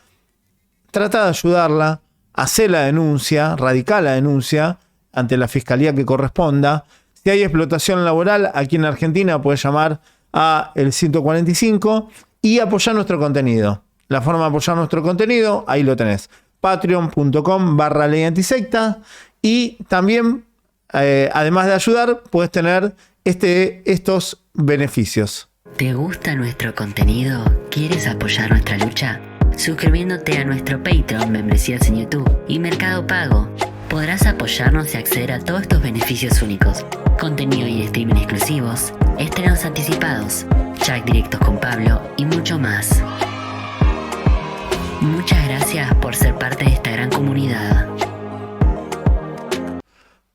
trata de ayudarla, hacé la denuncia, radicá la denuncia ante la fiscalía que corresponda. Si hay explotación laboral, aquí en Argentina puedes llamar a el 145 y apoyar nuestro contenido. La forma de apoyar nuestro contenido, ahí lo tenés: patreon.com/leyantisecta. Y también, además de ayudar, puedes tener estos beneficios. ¿Te gusta nuestro contenido? ¿Quieres apoyar nuestra lucha? Suscribiéndote a nuestro Patreon, membresías en YouTube y Mercado Pago, podrás apoyarnos y acceder a todos estos beneficios únicos: contenido y streaming exclusivos, estrenos anticipados, chat directos con Pablo y mucho más. Muchas gracias por ser parte de esta gran comunidad.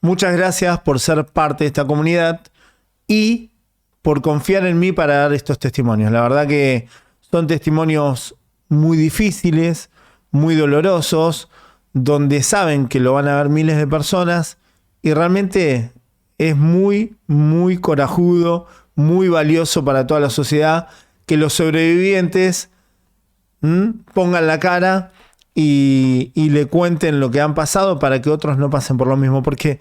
Muchas gracias por ser parte de esta comunidad y por confiar en mí para dar estos testimonios. La verdad que son testimonios muy difíciles, muy dolorosos, donde saben que lo van a ver miles de personas, y realmente es muy, muy corajudo, muy valioso para toda la sociedad que los sobrevivientes pongan la cara y le cuenten lo que han pasado para que otros no pasen por lo mismo. Porque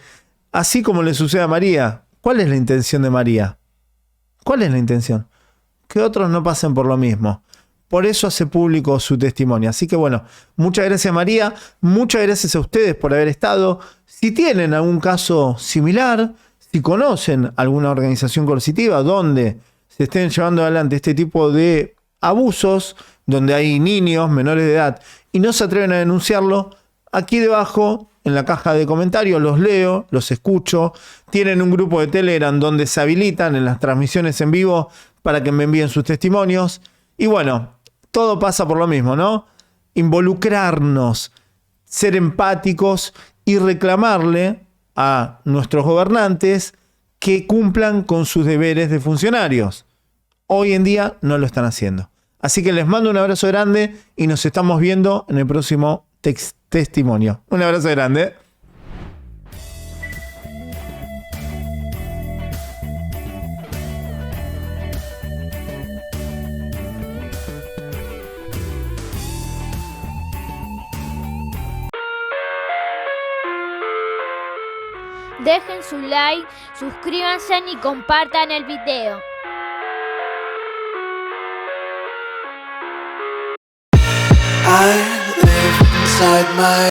así como le sucede a María, ¿cuál es la intención de María? ¿Cuál es la intención? Que otros no pasen por lo mismo. Por eso hace público su testimonio. Así que bueno, muchas gracias, María. Muchas gracias a ustedes por haber estado. Si tienen algún caso similar, si conocen alguna organización coercitiva donde se estén llevando adelante este tipo de abusos, donde hay niños menores de edad y no se atreven a denunciarlo, aquí debajo en la caja de comentarios los leo, los escucho. Tienen un grupo de Telegram donde se habilitan en las transmisiones en vivo para que me envíen sus testimonios. Y bueno, todo pasa por lo mismo, ¿no? Involucrarnos, ser empáticos y reclamarle a nuestros gobernantes que cumplan con sus deberes de funcionarios. Hoy en día no lo están haciendo. Así que les mando un abrazo grande y nos estamos viendo en el próximo testimonio. Un abrazo grande. Dejen su like, suscríbanse y compartan el video. I live inside my